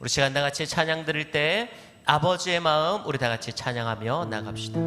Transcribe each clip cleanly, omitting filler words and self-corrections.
우리 시간 다 같이 찬양 드릴 때 아버지의 마음 우리 다 같이 찬양하며 나갑시다.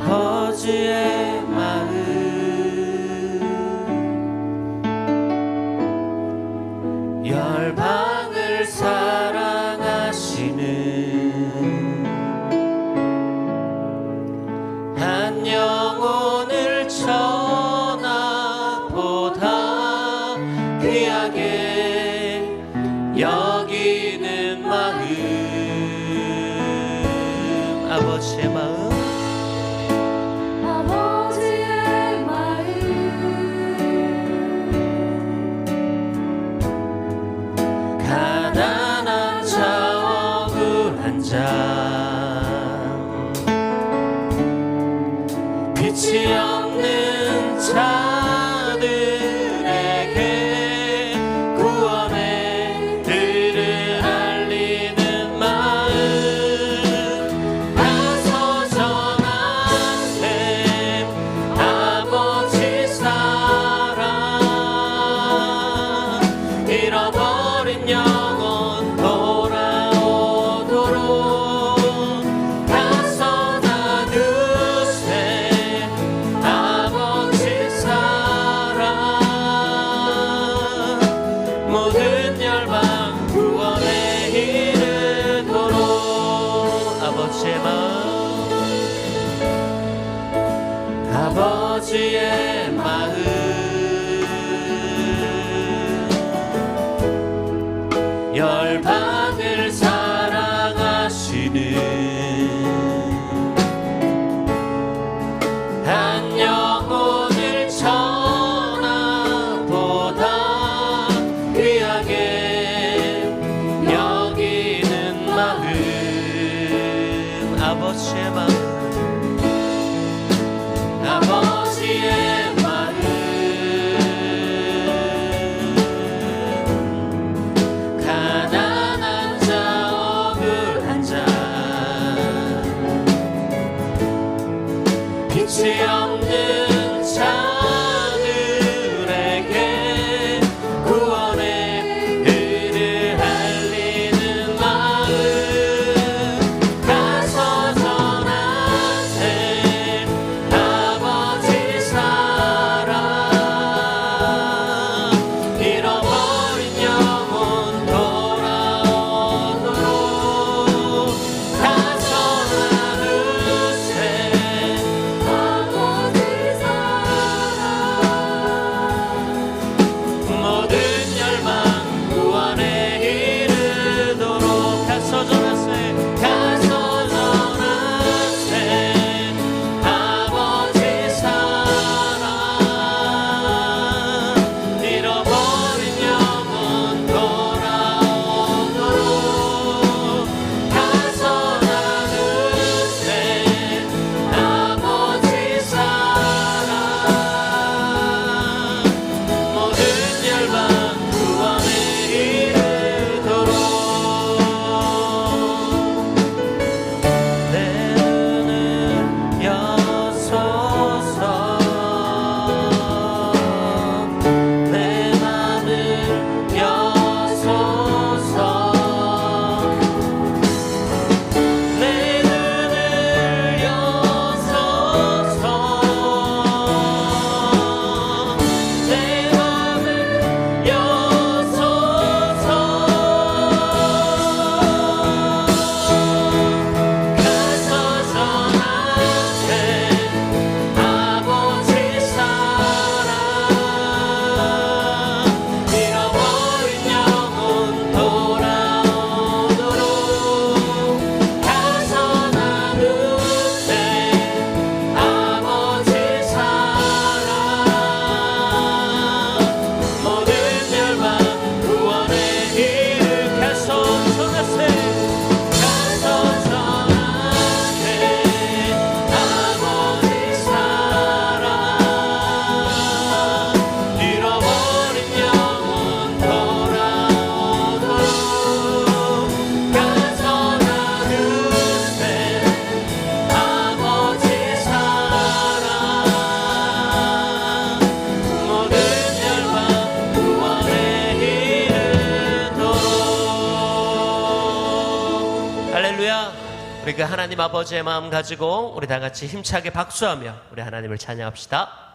아버지의 마음 열방을 사랑하시는 한 영혼을 천하보다 귀하게 여기는 마음 아버지의 마음 빛이 없는 자들에게 구원의 뜻을 알리는 마음 가서 전하세 아버지 사랑 잃어버린 영혼 돌아오도록 가서 나누세 아버지 사랑 모든 열방 구원에 이르도록 아버지의 마음 아버지의 마음 열방을 사랑하시는 한 영혼을 천하보다 귀하게 여기는 마음 아버지의 마음 아버지의 마음 가난한 자 억울한 자 빛이 없는 자들에게 구원의 뜻을 알리는 마음 가서 전하세 우리 그 하나님 아버지의 마음 가지고 우리 다 같이 힘차게 박수하며 우리 하나님을 찬양합시다.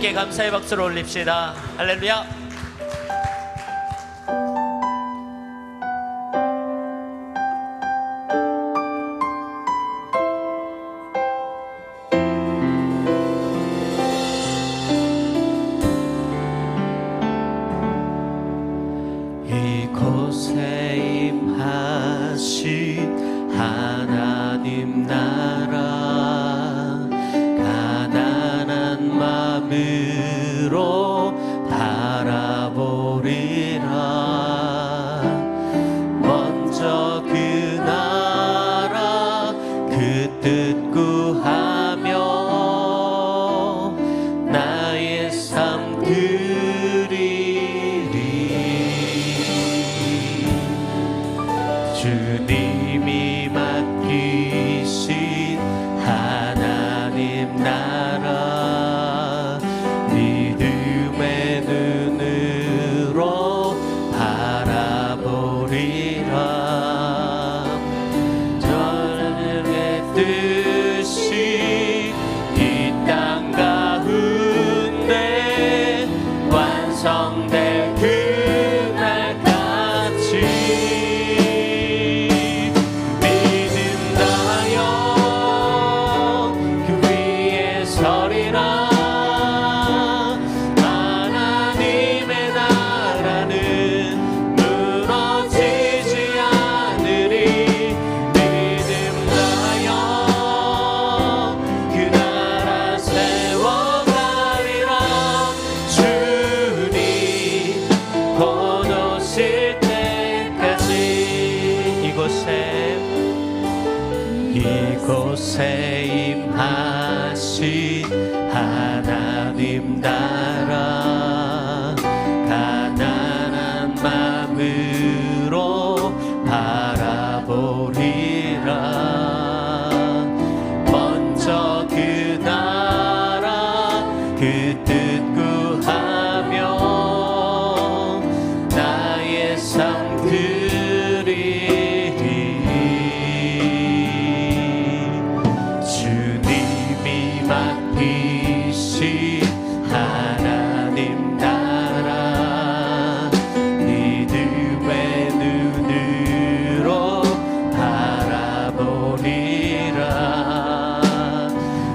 함께 감사의 박수를 올립시다. 할렐루야. 이곳에 임하신 하나님 나라, 가난한 마음으로 바라보리라. 먼저 그 나라 그 뜻 구하며 나의 삶 드리리. 주님이 맡기신 하나님 나라, 믿음의 눈으로 바라보리라. 저녁의 뜻이 이 땅 가운데 완성될 그날까지 믿음다여 그 위에 서리라. 하나님의 나라는 무너지지 않으리. 믿음다여 그 나라 세워가리라. 주님 곧 오실 때까지. 이곳에 임하신 하나님 나라, 가난한 마음으로 바라보리라. 먼저 그 나라 그 뜻 구하며 나의 삶 드리리. 주님이 맡기신 하나님 나라, 믿음의 눈으로 바라보리라.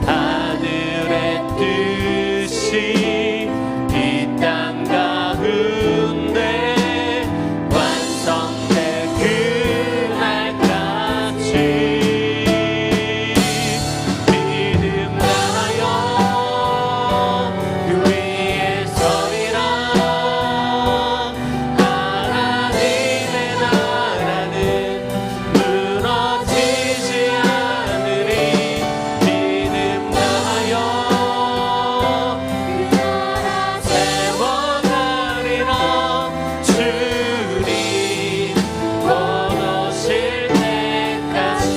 하늘의 뜻이 이 땅 가운데 완성될 그날까지 믿음다여 그 위에 서리라. 하나님의 나라는 무너지지 않으리. 믿음다여 그 나라 세워가리라. 주님 곧 오실 때까지.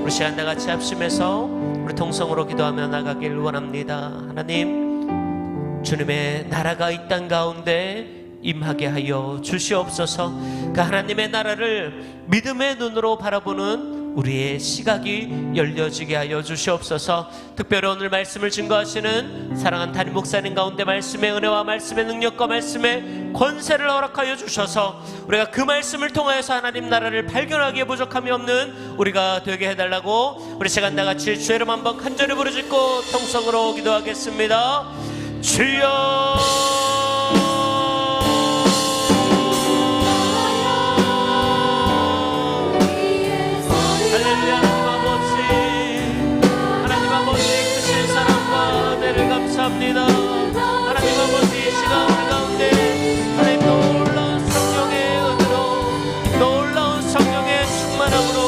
우리 시간 다 같이 합심해서 우리 통성으로 기도하며 나가길 원합니다. 하나님, 주님의 나라가 이 땅 가운데 임하게 하여 주시옵소서. 그 하나님의 나라를 믿음의 눈으로 바라보는 우리의 시각이 열려지게 하여 주시옵소서. 특별히 오늘 말씀을 증거하시는 사랑하는 담임 목사님 가운데 말씀의 은혜와 말씀의 능력과 말씀의 권세를 허락하여 주셔서 우리가 그 말씀을 통하여서 하나님 나라를 발견하기에 부족함이 없는 우리가 되게 해달라고 우리 시간 다 같이 주의 이름 한번 간절히 부르짖고 통성으로 기도하겠습니다. 주여. 할렐루야. 하나님 아버지 크신 사랑과 은혜를 감사합니다. 하나님 아버지 이 시간 우리 가운데 하나님 놀라운 성령의 은혜로, 놀라운 성령의 충만함으로,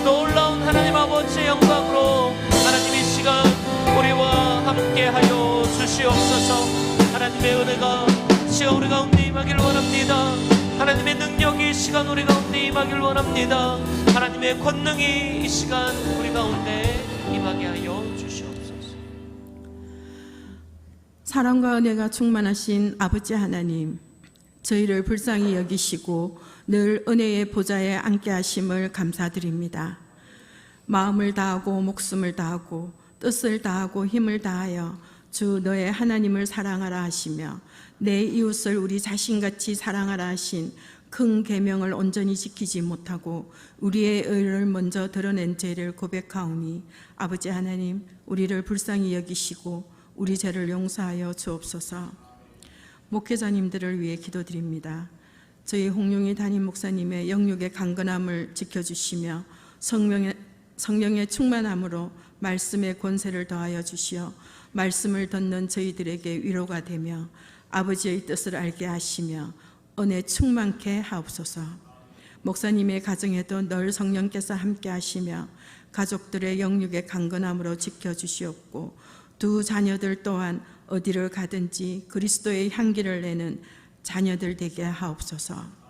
놀라운 하나님 아버지의 영광으로 하나님 이 시간 우리와 함께하여 주시옵소서. 하나님의 은혜가 시간 우리 가운데 임하길 원합니다. 하나님의 능력이 이 시간 우리 가운데 임하길 원합니다. 하나님의 권능이 이 시간 우리 가운데 임하게 하여 주시옵소서. 사랑과 은혜가 충만하신 아버지 하나님, 저희를 불쌍히 여기시고 늘 은혜의 보좌에 앉게 하심을 감사드립니다. 마음을 다하고 목숨을 다하고 뜻을 다하고 힘을 다하여 주 너의 하나님을 사랑하라 하시며 내 이웃을 우리 자신같이 사랑하라 하신 큰 계명을 온전히 지키지 못하고 우리의 의를 먼저 드러낸 죄를 고백하오니 아버지 하나님 우리를 불쌍히 여기시고 우리 죄를 용서하여 주옵소서. 목회자님들을 위해 기도드립니다. 저희 홍용희 담임 목사님의 영육의 강건함을 지켜주시며 성령의 충만함으로 말씀의 권세를 더하여 주시어 말씀을 듣는 저희들에게 위로가 되며 아버지의 뜻을 알게 하시며 은혜 충만케 하옵소서. 목사님의 가정에도 늘 성령께서 함께 하시며 가족들의 영육의 강건함으로 지켜주시옵고 두 자녀들 또한 어디를 가든지 그리스도의 향기를 내는 자녀들 되게 하옵소서.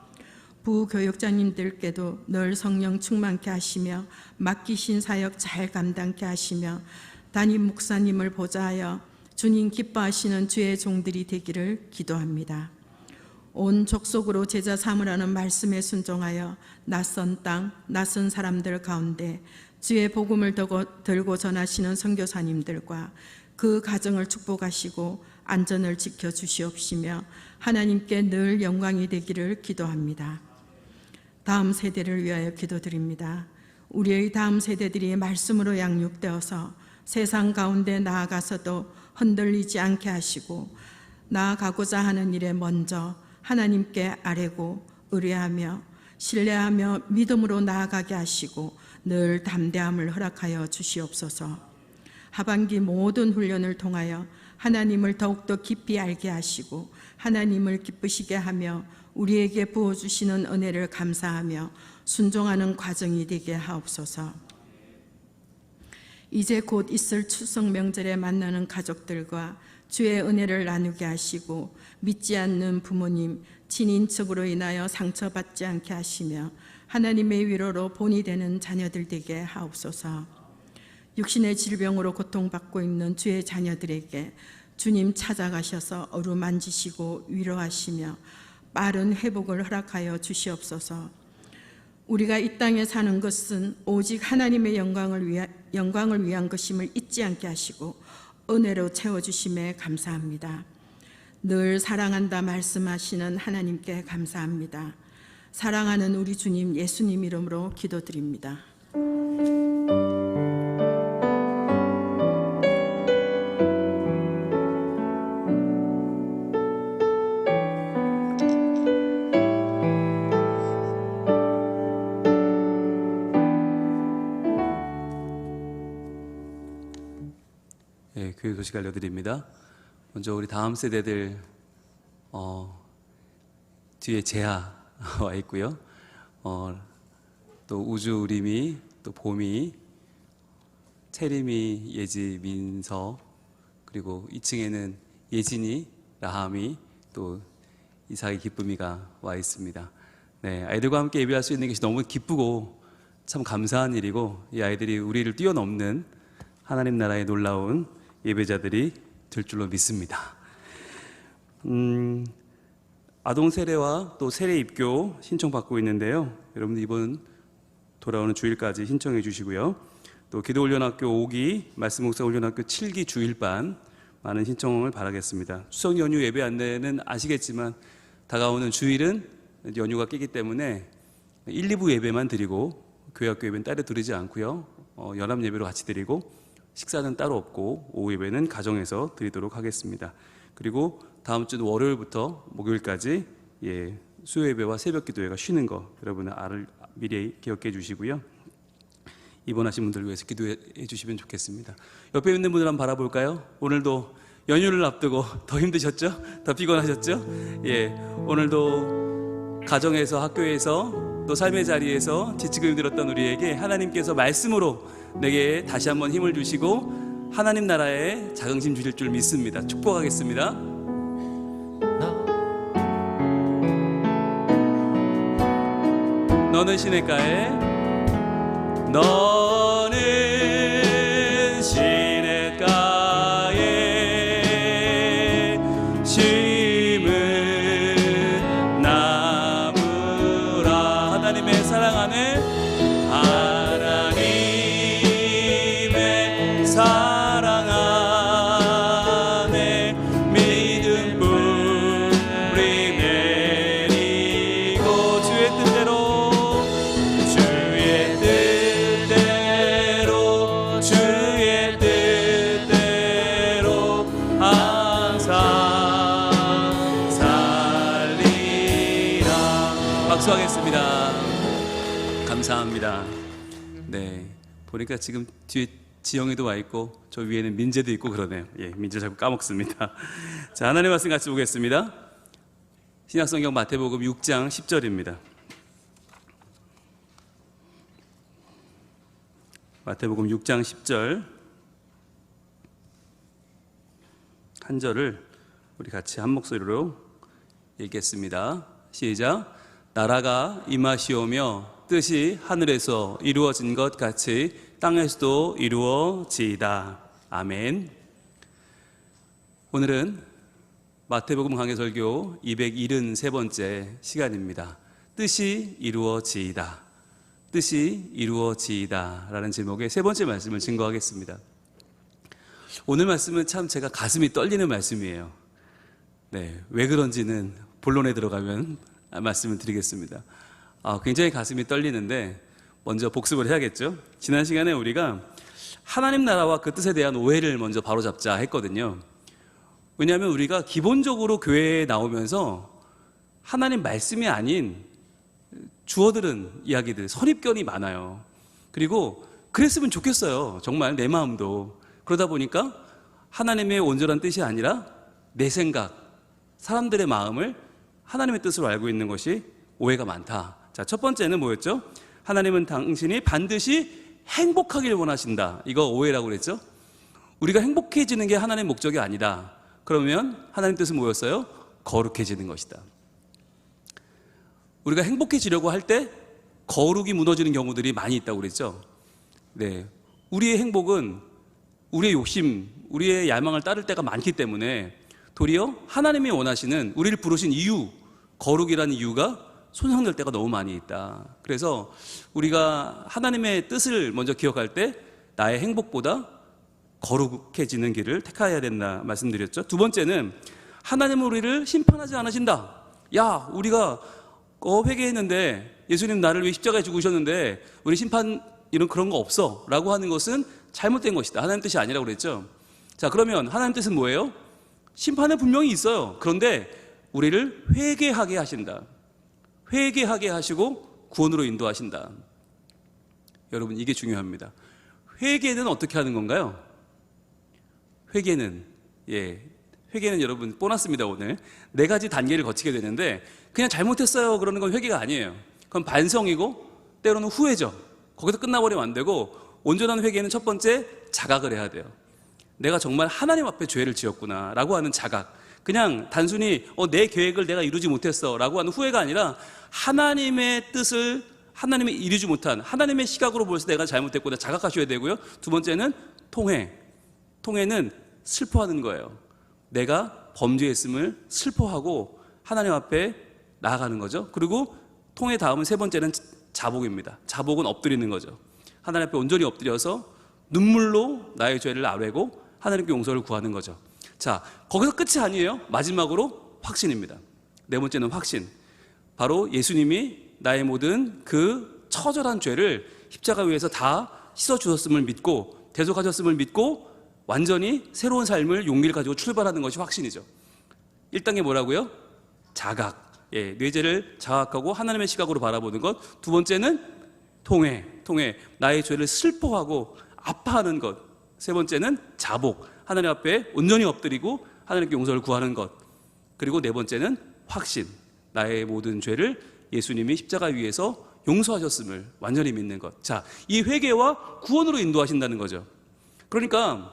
부교육자님들께도 늘 성령 충만케 하시며 맡기신 사역 잘 감당케 하시며 담임 목사님을 보좌하여 주님 기뻐하시는 주의 종들이 되기를 기도합니다. 온 족속으로 제자 삼으라는 말씀에 순종하여 낯선 땅, 낯선 사람들 가운데 주의 복음을 들고 전하시는 선교사님들과 그 가정을 축복하시고 안전을 지켜주시옵시며 하나님께 늘 영광이 되기를 기도합니다. 다음 세대를 위하여 기도드립니다. 우리의 다음 세대들이 말씀으로 양육되어서 세상 가운데 나아가서도 흔들리지 않게 하시고 나아가고자 하는 일에 먼저 하나님께 아뢰고 의뢰하며 신뢰하며 믿음으로 나아가게 하시고 늘 담대함을 허락하여 주시옵소서. 하반기 모든 훈련을 통하여 하나님을 더욱더 깊이 알게 하시고 하나님을 기쁘시게 하며 우리에게 부어주시는 은혜를 감사하며 순종하는 과정이 되게 하옵소서. 이제 곧 있을 추석 명절에 만나는 가족들과 주의 은혜를 나누게 하시고 믿지 않는 부모님, 친인척으로 인하여 상처받지 않게 하시며 하나님의 위로로 본이 되는 자녀들 되게 하옵소서. 육신의 질병으로 고통받고 있는 주의 자녀들에게 주님 찾아가셔서 어루만지시고 위로하시며 빠른 회복을 허락하여 주시옵소서. 우리가 이 땅에 사는 것은 오직 하나님의 영광을 위한 것임을 잊지 않게 하시고 은혜로 채워주심에 감사합니다. 늘 사랑한다 말씀하시는 하나님께 감사합니다. 사랑하는 우리 주님 예수님 이름으로 기도드립니다. 교회 소식 알려드립니다. 먼저 우리 다음 세대들 뒤에 재하 와 있고요. 또 우주 우림이, 또 봄이, 채림이, 예지, 민서, 그리고 2층에는 예진이, 라함이, 또 이삭이, 기쁨이가 와 있습니다. 네, 아이들과 함께 예배할 수 있는 것이 너무 기쁘고 참 감사한 일이고 이 아이들이 우리를 뛰어넘는 하나님 나라의 놀라운 예배자들이 될 줄로 믿습니다. 아동 세례와 또 세례 입교 신청받고 있는데요. 여러분들 이번 돌아오는 주일까지 신청해 주시고요. 또 기도훈련학교 5기, 말씀묵상훈련학교 7기 주일반 많은 신청을 바라겠습니다. 추석 연휴 예배 안내는 아시겠지만 다가오는 주일은 연휴가 끼기 때문에 1, 2부 예배만 드리고 교회학교 예배는 따로 드리지 않고요. 연합 예배로 같이 드리고 식사는 따로 없고 오후 예배는 가정에서 드리도록 하겠습니다. 그리고 다음 주 월요일부터 목요일까지 수요 예배와 새벽 기도회가 쉬는 거 여러분 미리 기억해 주시고요. 입원하신 분들을 위해서 기도해 주시면 좋겠습니다. 옆에 있는 분들 한번 바라볼까요? 오늘도 연휴를 앞두고 더 힘드셨죠? 더 피곤하셨죠? 오늘도 가정에서, 학교에서, 또 삶의 자리에서 지치고 힘들었던 우리에게 하나님께서 말씀으로 내게 다시 한번 힘을 주시고 하나님 나라에 자긍심 주실 줄 믿습니다. 축복하겠습니다. 너는 시냇가에, 너는 시냇가에 심은 나무라. 하나님의 사랑하는, 하나님의 사랑 박수하겠습니다. 감사합니다. 네, 보니까 지금 뒤에 지영이도 와 있고 저 위에는 민재도 있고 그러네요. 예, 민재 자꾸 까먹습니다. 자, 하나님의 말씀 같이 보겠습니다. 신약성경 마태복음 6장 10절입니다. 마태복음 6장 10절 한 절을 우리 같이 한 목소리로 읽겠습니다. 시작. 나라가 임하시오며 뜻이 하늘에서 이루어진 것 같이 땅에서도 이루어지이다. 아멘. 오늘은 마태복음 강해설교 273번째 시간입니다. 뜻이 이루어지이다. 뜻이 이루어지이다 라는 제목의 세 번째 말씀을 증거하겠습니다. 오늘 말씀은 참 제가 가슴이 떨리는 말씀이에요. 네, 왜 그런지는 본론에 들어가면 말씀을 드리겠습니다. 굉장히 가슴이 떨리는데 먼저 복습을 해야겠죠. 지난 시간에 우리가 하나님 나라와 그 뜻에 대한 오해를 먼저 바로잡자 했거든요. 왜냐하면 우리가 기본적으로 교회에 나오면서 하나님 말씀이 아닌 주어들은 이야기들, 선입견이 많아요. 그리고 그랬으면 좋겠어요. 정말 내 마음도. 그러다 보니까 하나님의 온전한 뜻이 아니라 내 생각, 사람들의 마음을 하나님의 뜻으로 알고 있는 것이 오해가 많다. 자, 첫 번째는 뭐였죠? 하나님은 당신이 반드시 행복하길 원하신다. 이거 오해라고 그랬죠? 우리가 행복해지는 게 하나님의 목적이 아니다. 그러면 하나님 뜻은 뭐였어요? 거룩해지는 것이다. 우리가 행복해지려고 할 때 거룩이 무너지는 경우들이 많이 있다고 그랬죠? 네, 우리의 행복은 우리의 욕심, 우리의 야망을 따를 때가 많기 때문에 도리어 하나님이 원하시는 우리를 부르신 이유, 거룩이라는 이유가 손상될 때가 너무 많이 있다. 그래서 우리가 하나님의 뜻을 먼저 기억할 때 나의 행복보다 거룩해지는 길을 택해야 된다 말씀드렸죠. 두 번째는 하나님은 우리를 심판하지 않으신다. 야, 우리가 회개했는데 예수님 나를 위해 십자가에 죽으셨는데 우리 심판 이런 그런 거 없어 라고 하는 것은 잘못된 것이다. 하나님 뜻이 아니라고 그랬죠. 자, 그러면 하나님 뜻은 뭐예요? 심판은 분명히 있어요. 그런데 우리를 회개하게 하신다. 회개하게 하시고 구원으로 인도하신다. 여러분, 이게 중요합니다. 회개는 어떻게 하는 건가요? 회개는 여러분 보너스입니다. 오늘 4가지 단계를 거치게 되는데 그냥 잘못했어요 그러는 건 회개가 아니에요. 그건 반성이고 때로는 후회죠. 거기서 끝나버리면 안 되고 온전한 회개는 첫 번째 자각을 해야 돼요. 내가 정말 하나님 앞에 죄를 지었구나 라고 하는 자각. 그냥 단순히 내 계획을 내가 이루지 못했어 라고 하는 후회가 아니라 하나님의 뜻을 하나님이 이루지 못한 하나님의 시각으로 볼 때 내가 잘못했구나 자각하셔야 되고요. 두 번째는 통회. 통회는 슬퍼하는 거예요. 내가 범죄했음을 슬퍼하고 하나님 앞에 나아가는 거죠. 그리고 통회 다음은 세 번째는 자복입니다. 자복은 엎드리는 거죠. 하나님 앞에 온전히 엎드려서 눈물로 나의 죄를 아뢰고 하나님께 용서를 구하는 거죠. 자, 거기서 끝이 아니에요. 마지막으로 확신입니다. 네 번째는 확신. 바로 예수님이 나의 모든 그 처절한 죄를 십자가 위에서 다 씻어주셨음을 믿고 대속하셨음을 믿고 완전히 새로운 삶을 용기를 가지고 출발하는 것이 확신이죠. 1단계 뭐라고요? 자각. 뇌죄를 자각하고 하나님의 시각으로 바라보는 것. 두 번째는 통회. 나의 죄를 슬퍼하고 아파하는 것. 세 번째는 자복. 하나님 앞에 온전히 엎드리고 하나님께 용서를 구하는 것. 그리고 네 번째는 확신. 나의 모든 죄를 예수님이 십자가 위에서 용서하셨음을 완전히 믿는 것. 자, 이 회개와 구원으로 인도하신다는 거죠. 그러니까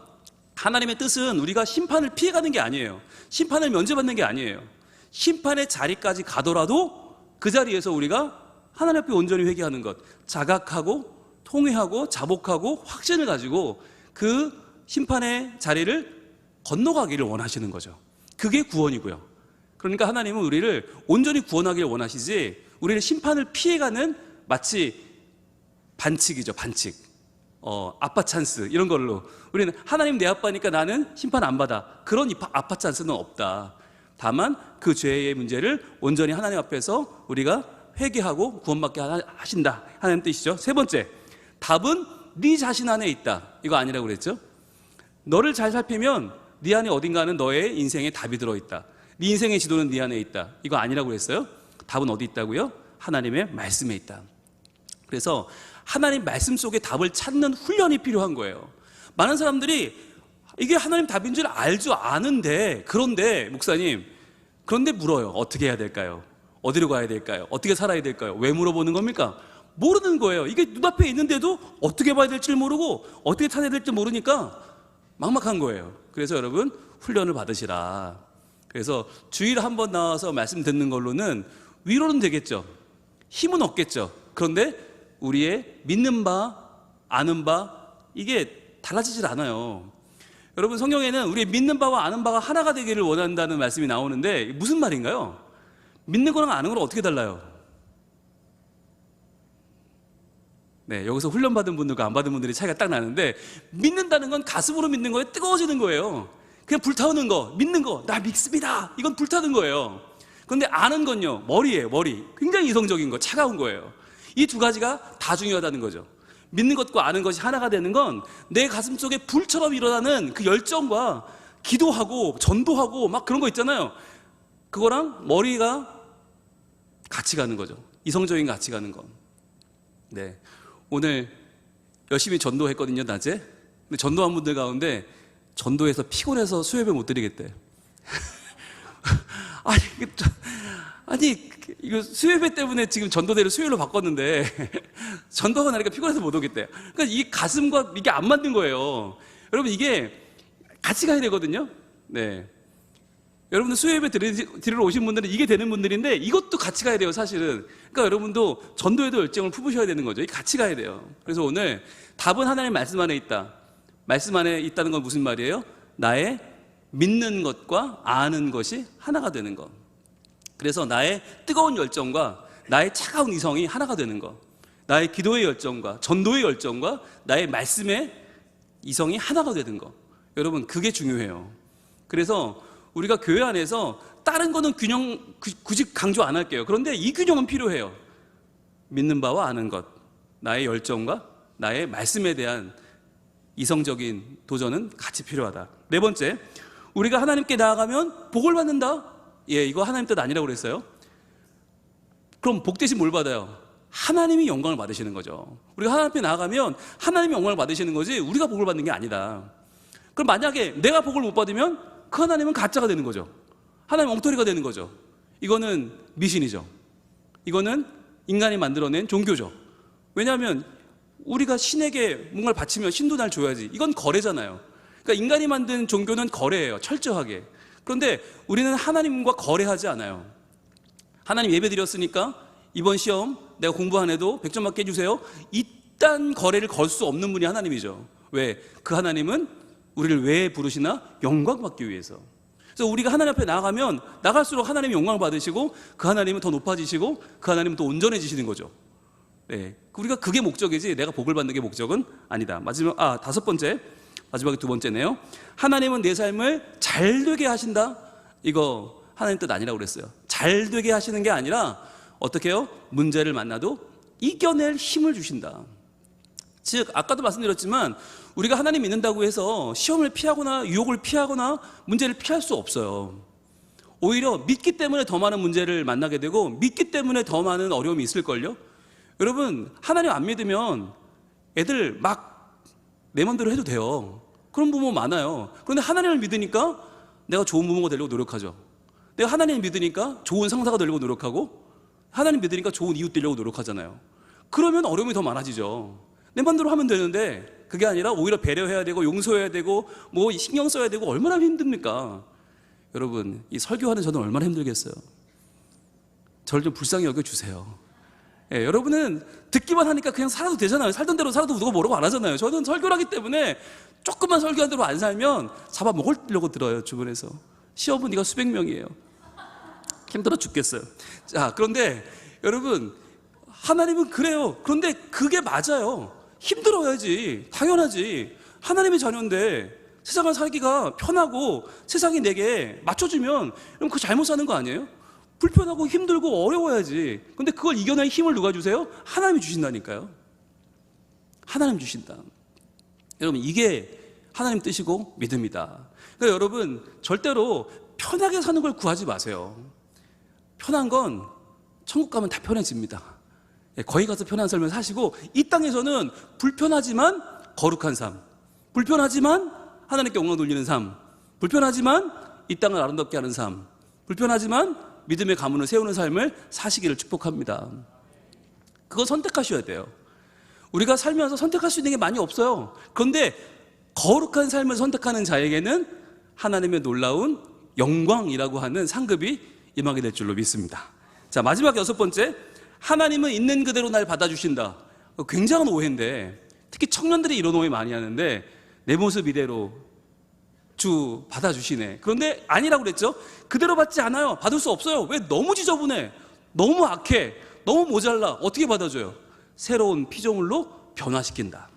하나님의 뜻은 우리가 심판을 피해가는 게 아니에요. 심판을 면제받는 게 아니에요. 심판의 자리까지 가더라도 그 자리에서 우리가 하나님 앞에 온전히 회개하는 것, 자각하고 통회하고 자복하고 확신을 가지고 그 심판의 자리를 건너가기를 원하시는 거죠. 그게 구원이고요. 그러니까 하나님은 우리를 온전히 구원하기를 원하시지 우리를 심판을 피해가는 마치 반칙이죠. 반칙. 아빠 찬스 이런 걸로 우리는 하나님 내 아빠니까 나는 심판 안 받아. 그런 아빠 찬스는 없다. 다만 그 죄의 문제를 온전히 하나님 앞에서 우리가 회개하고 구원받게 하신다 하는 뜻이죠. 세 번째, 답은 네 자신 안에 있다. 이거 아니라고 그랬죠. 너를 잘 살피면 네 안에 어딘가는 너의 인생에 답이 들어있다. 네 인생의 지도는 네 안에 있다. 이거 아니라고 그랬어요. 답은 어디 있다고요? 하나님의 말씀에 있다. 그래서 하나님 말씀 속에 답을 찾는 훈련이 필요한 거예요. 많은 사람들이 이게 하나님 답인 줄 알죠. 아는데, 그런데 목사님, 그런데 물어요. 어떻게 해야 될까요? 어디로 가야 될까요? 어떻게 살아야 될까요? 왜 물어보는 겁니까? 모르는 거예요. 이게 눈앞에 있는데도 어떻게 봐야 될지 모르고 어떻게 찾아야 될지 모르니까 막막한 거예요. 그래서 여러분, 훈련을 받으시라. 그래서 주일에 한 번 나와서 말씀 듣는 걸로는 위로는 되겠죠. 힘은 없겠죠. 그런데 우리의 믿는 바, 아는 바, 이게 달라지질 않아요. 여러분, 성경에는 우리의 믿는 바와 아는 바가 하나가 되기를 원한다는 말씀이 나오는데 무슨 말인가요? 믿는 거랑 아는 거랑 어떻게 달라요? 네, 여기서 훈련받은 분들과 안 받은 분들이 차이가 딱 나는데, 믿는다는 건 가슴으로 믿는 거에 뜨거워지는 거예요. 그냥 불타오는 거, 믿는 거, 나 믿습니다, 이건 불타는 거예요. 그런데 아는 건요, 머리예요. 머리. 굉장히 이성적인 거, 차가운 거예요. 이 두 가지가 다 중요하다는 거죠. 믿는 것과 아는 것이 하나가 되는 건 내 가슴 속에 불처럼 일어나는 그 열정과 기도하고 전도하고 막 그런 거 있잖아요. 그거랑 머리가 같이 가는 거죠. 이성적인 같이 가는 건. 네, 오늘 열심히 전도했거든요, 낮에. 근데 전도한 분들 가운데 전도해서 피곤해서 수요예배 못 드리겠대. 아니, 이거 수요예배 때문에 지금 전도대를 수요일로 바꿨는데 전도가 나니까 피곤해서 못 오겠대. 그러니까 이 가슴과 이게 안 맞는 거예요. 여러분, 이게 같이 가야 되거든요. 네, 여러분들 수요예배 드리러 오신 분들은 이게 되는 분들인데 이것도 같이 가야 돼요, 사실은. 그러니까 여러분도 전도에도 열정을 품으셔야 되는 거죠. 이게 같이 가야 돼요. 그래서 오늘 답은 하나님의 말씀 안에 있다. 말씀 안에 있다는 건 무슨 말이에요? 나의 믿는 것과 아는 것이 하나가 되는 것. 그래서 나의 뜨거운 열정과 나의 차가운 이성이 하나가 되는 것. 나의 기도의 열정과 전도의 열정과 나의 말씀의 이성이 하나가 되는 것. 여러분, 그게 중요해요. 그래서 우리가 교회 안에서 다른 거는 굳이 강조 안 할게요. 그런데 이 균형은 필요해요. 믿는 바와 아는 것, 나의 열정과 나의 말씀에 대한 이성적인 도전은 같이 필요하다. 네 번째, 우리가 하나님께 나아가면 복을 받는다. 예, 이거 하나님 뜻 아니라고 그랬어요. 그럼 복 대신 뭘 받아요? 하나님이 영광을 받으시는 거죠. 우리가 하나님 앞에 나아가면 하나님이 영광을 받으시는 거지 우리가 복을 받는 게 아니다. 그럼 만약에 내가 복을 못 받으면 그 하나님은 가짜가 되는 거죠. 하나님 엉터리가 되는 거죠. 이거는 미신이죠. 이거는 인간이 만들어낸 종교죠. 왜냐하면 우리가 신에게 뭔가를 바치면 신도 날 줘야지. 이건 거래잖아요. 그러니까 인간이 만든 종교는 거래예요, 철저하게. 그런데 우리는 하나님과 거래하지 않아요. 하나님 예배 드렸으니까 이번 시험 내가 공부 안 해도 100점 맞게 해주세요. 이딴 거래를 걸 수 없는 분이 하나님이죠. 왜? 그 하나님은 우리를 왜 부르시나? 영광 받기 위해서. 그래서 우리가 하나님 앞에 나아가면 나갈수록 하나님이 영광을 받으시고 그 하나님은 더 높아지시고 그 하나님은 더 온전해지시는 거죠. 네, 우리가 그게 목적이지 내가 복을 받는 게 목적은 아니다. 다섯 번째, 마지막에 두 번째네요. 하나님은 내 삶을 잘 되게 하신다. 이거 하나님 뜻 아니라고 그랬어요. 잘 되게 하시는 게 아니라 어떻게 해요? 문제를 만나도 이겨낼 힘을 주신다. 즉, 아까도 말씀드렸지만 우리가 하나님 믿는다고 해서 시험을 피하거나 유혹을 피하거나 문제를 피할 수 없어요. 오히려 믿기 때문에 더 많은 문제를 만나게 되고 믿기 때문에 더 많은 어려움이 있을걸요. 여러분, 하나님 안 믿으면 애들 막 내 맘대로 해도 돼요. 그런 부모 많아요. 그런데 하나님을 믿으니까 내가 좋은 부모가 되려고 노력하죠. 내가 하나님을 믿으니까 좋은 상사가 되려고 노력하고 하나님 믿으니까 좋은 이웃 되려고 노력하잖아요. 그러면 어려움이 더 많아지죠. 내 맘대로 하면 되는데 그게 아니라 오히려 배려해야 되고 용서해야 되고 뭐 신경 써야 되고 얼마나 힘듭니까? 여러분, 이 설교하는 저는 얼마나 힘들겠어요. 저를 좀 불쌍히 여겨주세요. 예, 여러분은 듣기만 하니까 그냥 살아도 되잖아요. 살던 대로 살아도 누가 뭐라고 안 하잖아요. 저는 설교를 하기 때문에 조금만 설교한 대로 안 살면 잡아먹으려고 들어요, 주변에서. 시험은 네가 수백 명이에요. 힘들어 죽겠어요. 자, 그런데 여러분, 하나님은 그래요. 그런데 그게 맞아요. 힘들어야지, 당연하지. 하나님의 자녀인데 세상을 살기가 편하고 세상이 내게 맞춰주면 그럼 그거 잘못 사는 거 아니에요? 불편하고 힘들고 어려워야지. 근데 그걸 이겨낼 힘을 누가 주세요? 하나님이 주신다니까요. 하나님 주신다. 여러분, 이게 하나님 뜻이고 믿음이다. 그러니까 여러분, 절대로 편하게 사는 걸 구하지 마세요. 편한 건 천국 가면 다 편해집니다. 예, 거기 가서 편한 삶을 사시고 이 땅에서는 불편하지만 거룩한 삶, 불편하지만 하나님께 영광 돌리는 삶, 불편하지만 이 땅을 아름답게 하는 삶, 불편하지만 믿음의 가문을 세우는 삶을 사시기를 축복합니다. 그거 선택하셔야 돼요. 우리가 살면서 선택할 수 있는 게 많이 없어요. 그런데 거룩한 삶을 선택하는 자에게는 하나님의 놀라운 영광이라고 하는 상급이 임하게 될 줄로 믿습니다. 자, 마지막 6번째, 하나님은 있는 그대로 날 받아주신다. 굉장한 오해인데, 특히 청년들이 이런 오해 많이 하는데, 내 모습 이대로 주 받아주시네. 그런데 아니라고 그랬죠. 그대로 받지 않아요. 받을 수 없어요. 왜? 너무 지저분해, 너무 악해, 너무 모자라. 어떻게 받아줘요? 새로운 피조물로 변화시킨다.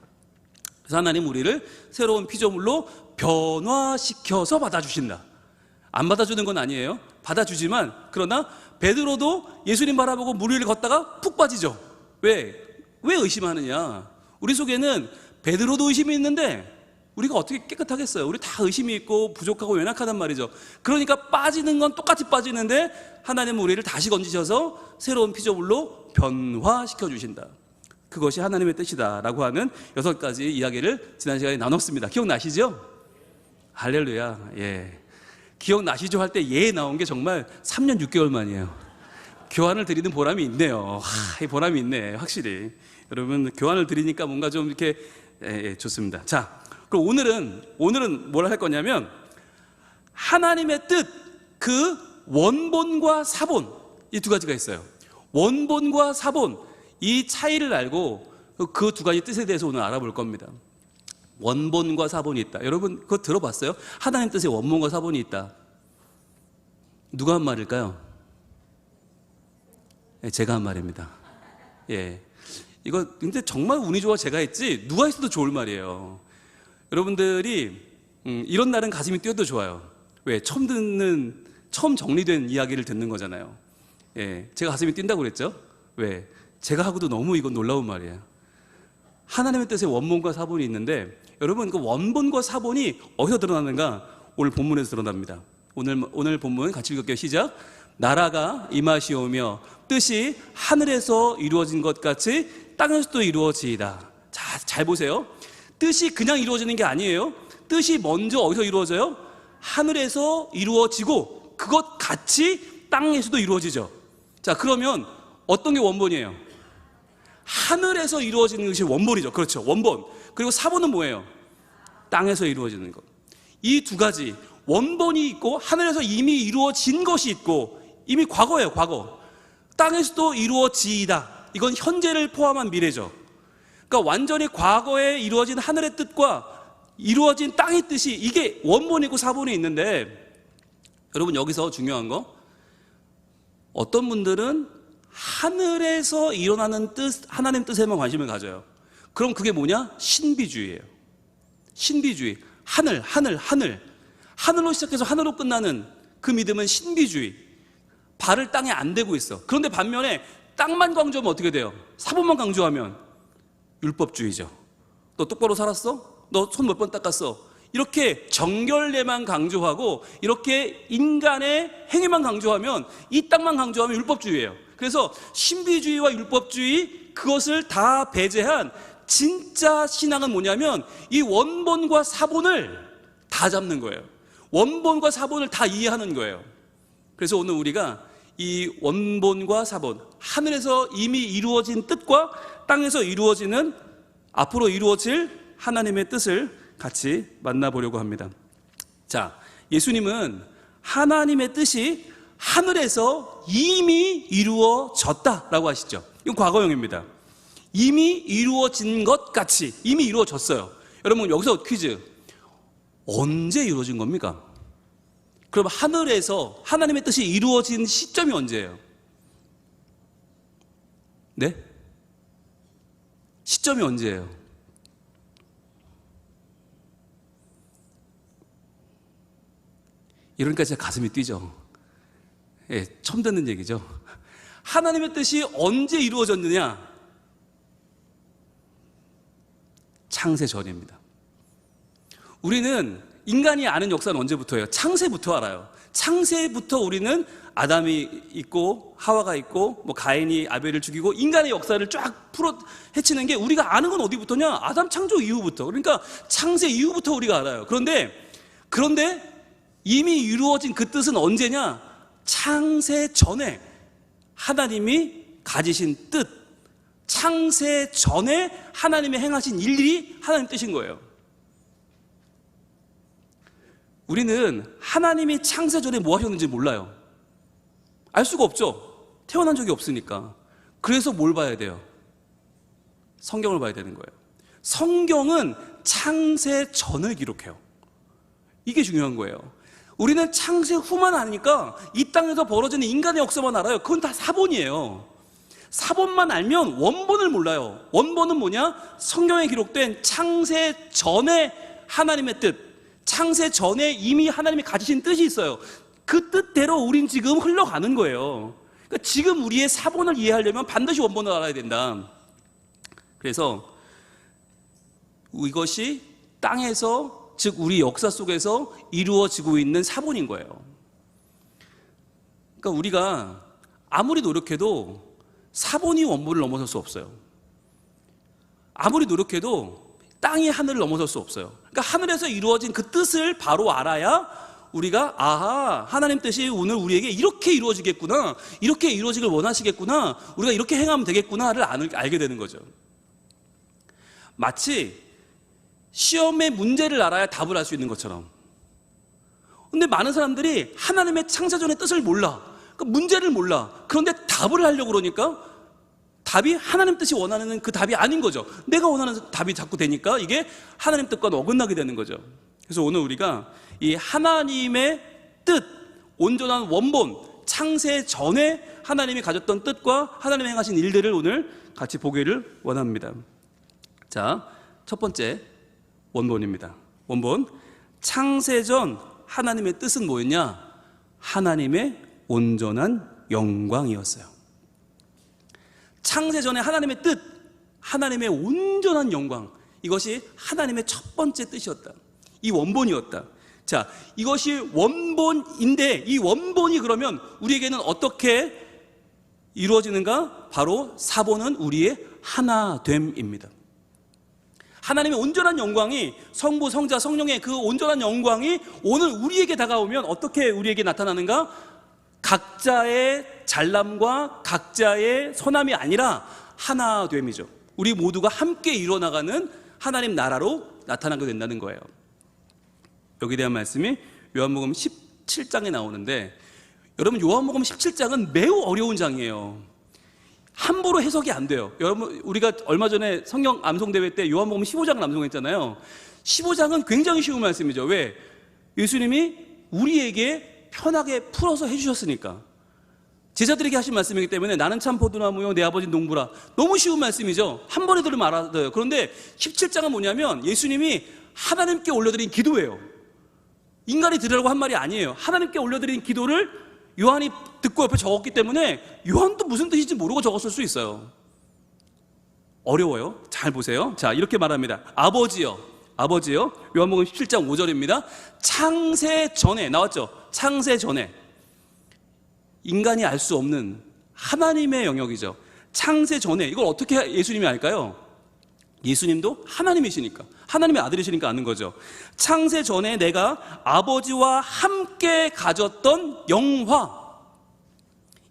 그래서 하나님 우리를 새로운 피조물로 변화시켜서 받아주신다. 안 받아주는 건 아니에요. 받아주지만, 그러나 베드로도 예수님 바라보고 물 위를 걷다가 푹 빠지죠. 왜 의심하느냐? 우리 속에는 베드로도 의심이 있는데 우리가 어떻게 깨끗하겠어요? 우리 다 의심이 있고 부족하고 연약하단 말이죠. 그러니까 빠지는 건 똑같이 빠지는데 하나님은 우리를 다시 건지셔서 새로운 피조물로 변화시켜 주신다. 그것이 하나님의 뜻이다라고 하는 6가지 이야기를 지난 시간에 나눴습니다. 기억나시죠? 할렐루야. 예. 기억나시죠? 할 때 예 나온 게 정말 3년 6개월 만이에요. 교환을 드리는 보람이 있네요. 이 보람이 있네, 확실히. 여러분, 교환을 드리니까 뭔가 좀 이렇게 좋습니다. 자, 그럼 오늘은 뭘 할 거냐면, 하나님의 뜻, 그 원본과 사본, 이 2가지가 있어요. 원본과 사본, 이 차이를 알고 그 2가지 뜻에 대해서 오늘 알아볼 겁니다. 원본과 사본이 있다. 여러분, 그거 들어봤어요? 하나님 뜻에 원본과 사본이 있다. 누가 한 말일까요? 제가 한 말입니다. 예. 이거 근데 정말 운이 좋아 제가 했지 누가 했어도 좋을 말이에요. 여러분들이 이런 날은 가슴이 뛰어도 좋아요. 왜? 처음 정리된 이야기를 듣는 거잖아요. 예. 제가 가슴이 뛴다고 그랬죠? 왜? 제가 하고도 너무 이건 놀라운 말이에요. 하나님의 뜻에 원본과 사본이 있는데, 여러분, 그 원본과 사본이 어디서 드러나는가? 오늘 본문에서 드러납니다. 오늘 본문 같이 읽을게요. 시작. 나라가 임하시오며 뜻이 하늘에서 이루어진 것 같이 땅에서도 이루어지이다. 자, 잘 보세요. 뜻이 그냥 이루어지는 게 아니에요. 뜻이 먼저 어디서 이루어져요? 하늘에서 이루어지고 그것 같이 땅에서도 이루어지죠. 자, 그러면 어떤 게 원본이에요? 하늘에서 이루어지는 것이 원본이죠. 그렇죠. 원본. 그리고 사본은 뭐예요? 땅에서 이루어지는 것. 이 2가지, 원본이 있고 하늘에서 이미 이루어진 것이 있고, 이미 과거예요. 과거. 땅에서도 이루어지이다. 이건 현재를 포함한 미래죠. 그러니까 완전히 과거에 이루어진 하늘의 뜻과 이루어진 땅의 뜻이, 이게 원본이고 사본이 있는데, 여러분, 여기서 중요한 거, 어떤 분들은 하늘에서 일어나는 뜻, 하나님 뜻에만 관심을 가져요. 그럼 그게 뭐냐? 신비주의예요. 신비주의. 하늘로 시작해서 하늘로 끝나는 그 믿음은 신비주의. 발을 땅에 안 대고 있어. 그런데 반면에 땅만 강조하면 어떻게 돼요? 사본만 강조하면 율법주의죠. 너 똑바로 살았어? 너 손 몇 번 닦았어? 이렇게 정결례만 강조하고, 이렇게 인간의 행위만 강조하면, 이 땅만 강조하면 율법주의예요. 그래서 신비주의와 율법주의, 그것을 다 배제한 진짜 신앙은 뭐냐면, 이 원본과 사본을 다 잡는 거예요. 원본과 사본을 다 이해하는 거예요. 그래서 오늘 우리가 이 원본과 사본, 하늘에서 이미 이루어진 뜻과 땅에서 이루어지는, 앞으로 이루어질 하나님의 뜻을 같이 만나보려고 합니다. 자, 예수님은 하나님의 뜻이 하늘에서 이미 이루어졌다라고 하시죠. 이건 과거형입니다. 이미 이루어진 것 같이, 이미 이루어졌어요. 여러분, 여기서 퀴즈. 언제 이루어진 겁니까? 그럼 하늘에서 하나님의 뜻이 이루어진 시점이 언제예요? 네? 시점이 언제예요? 이러니까 진짜 가슴이 뛰죠. 예, 처음 듣는 얘기죠. 하나님의 뜻이 언제 이루어졌느냐? 창세 전입니다. 우리는 인간이 아는 역사는 언제부터예요? 창세부터 알아요. 창세부터 우리는 아담이 있고 하와가 있고 뭐 가인이 아벨을 죽이고 인간의 역사를 쫙 풀어 헤치는 게 우리가 아는 건 어디부터냐? 아담 창조 이후부터. 그러니까 창세 이후부터 우리가 알아요. 그런데 이미 이루어진 그 뜻은 언제냐? 창세 전에 하나님이 가지신 뜻, 창세 전에 하나님이 행하신 일이 하나님 뜻인 거예요. 우리는 하나님이 창세 전에 뭐 하셨는지 몰라요. 알 수가 없죠. 태어난 적이 없으니까. 그래서 뭘 봐야 돼요? 성경을 봐야 되는 거예요. 성경은 창세 전을 기록해요. 이게 중요한 거예요. 우리는 창세 후만 아니까 이 땅에서 벌어지는 인간의 역사만 알아요. 그건 다 사본이에요. 사본만 알면 원본을 몰라요. 원본은 뭐냐? 성경에 기록된 창세 전에 하나님의 뜻, 창세 전에 이미 하나님이 가지신 뜻이 있어요. 그 뜻대로 우린 지금 흘러가는 거예요. 그러니까 지금 우리의 사본을 이해하려면 반드시 원본을 알아야 된다. 그래서 이것이 땅에서, 즉 우리 역사 속에서 이루어지고 있는 사본인 거예요. 그러니까 우리가 아무리 노력해도 사본이 원본을 넘어설 수 없어요. 아무리 노력해도 땅이 하늘을 넘어설 수 없어요. 그러니까 하늘에서 이루어진 그 뜻을 바로 알아야 우리가 아하, 하나님 뜻이 오늘 우리에게 이렇게 이루어지겠구나, 이렇게 이루어지길 원하시겠구나, 우리가 이렇게 행하면 되겠구나를 알게 되는 거죠. 마치 시험의 문제를 알아야 답을 알 수 있는 것처럼. 근데 많은 사람들이 하나님의 창세전의 뜻을 몰라. 그러니까 문제를 몰라. 그런데 답을 하려고 그러니까 답이 하나님 뜻이 원하는 그 답이 아닌 거죠. 내가 원하는 답이 자꾸 되니까 이게 하나님 뜻과 어긋나게 되는 거죠. 그래서 오늘 우리가 이 하나님의 뜻, 온전한 원본, 창세 전에 하나님이 가졌던 뜻과 하나님이 행하신 일들을 오늘 같이 보기를 원합니다. 자, 첫 번째 원본입니다. 원본. 창세전 하나님의 뜻은 뭐였냐? 하나님의 온전한 영광이었어요. 창세전에 하나님의 뜻, 하나님의 온전한 영광, 이것이 하나님의 첫 번째 뜻이었다. 이 원본이었다. 자, 이것이 원본인데 이 원본이 그러면 우리에게는 어떻게 이루어지는가? 바로 사본은 우리의 하나됨입니다. 하나님의 온전한 영광이, 성부, 성자, 성령의 그 온전한 영광이 오늘 우리에게 다가오면 어떻게 우리에게 나타나는가? 각자의 잘남과 각자의 선함이 아니라 하나됨이죠. 우리 모두가 함께 이뤄나가는 하나님 나라로 나타나게 된다는 거예요. 여기에 대한 말씀이 요한복음 17장에 나오는데, 여러분 요한복음 17장은 매우 어려운 장이에요. 함부로 해석이 안 돼요. 여러분, 우리가 얼마 전에 성경 암송대회 때 요한복음 15장을 암송했잖아요. 15장은 굉장히 쉬운 말씀이죠. 왜? 예수님이 우리에게 편하게 풀어서 해주셨으니까. 제자들에게 하신 말씀이기 때문에 나는 참 포도나무요 내 아버지는 농부라. 너무 쉬운 말씀이죠. 한 번에 들으면 알아요. 그런데 17장은 뭐냐면 예수님이 하나님께 올려드린 기도예요. 인간이 들으라고 한 말이 아니에요. 하나님께 올려드린 기도를 요한이 듣고 옆에 적었기 때문에 요한도 무슨 뜻인지 모르고 적었을 수 있어요. 어려워요. 잘 보세요. 자, 이렇게 말합니다. 아버지요, 요한복음 17장 5절입니다. 창세 전에, 나왔죠? 창세 전에. 인간이 알 수 없는 하나님의 영역이죠. 창세 전에. 이걸 어떻게 예수님이 알까요? 예수님도 하나님이시니까, 하나님의 아들이시니까 아는 거죠. 창세 전에 내가 아버지와 함께 가졌던 영화,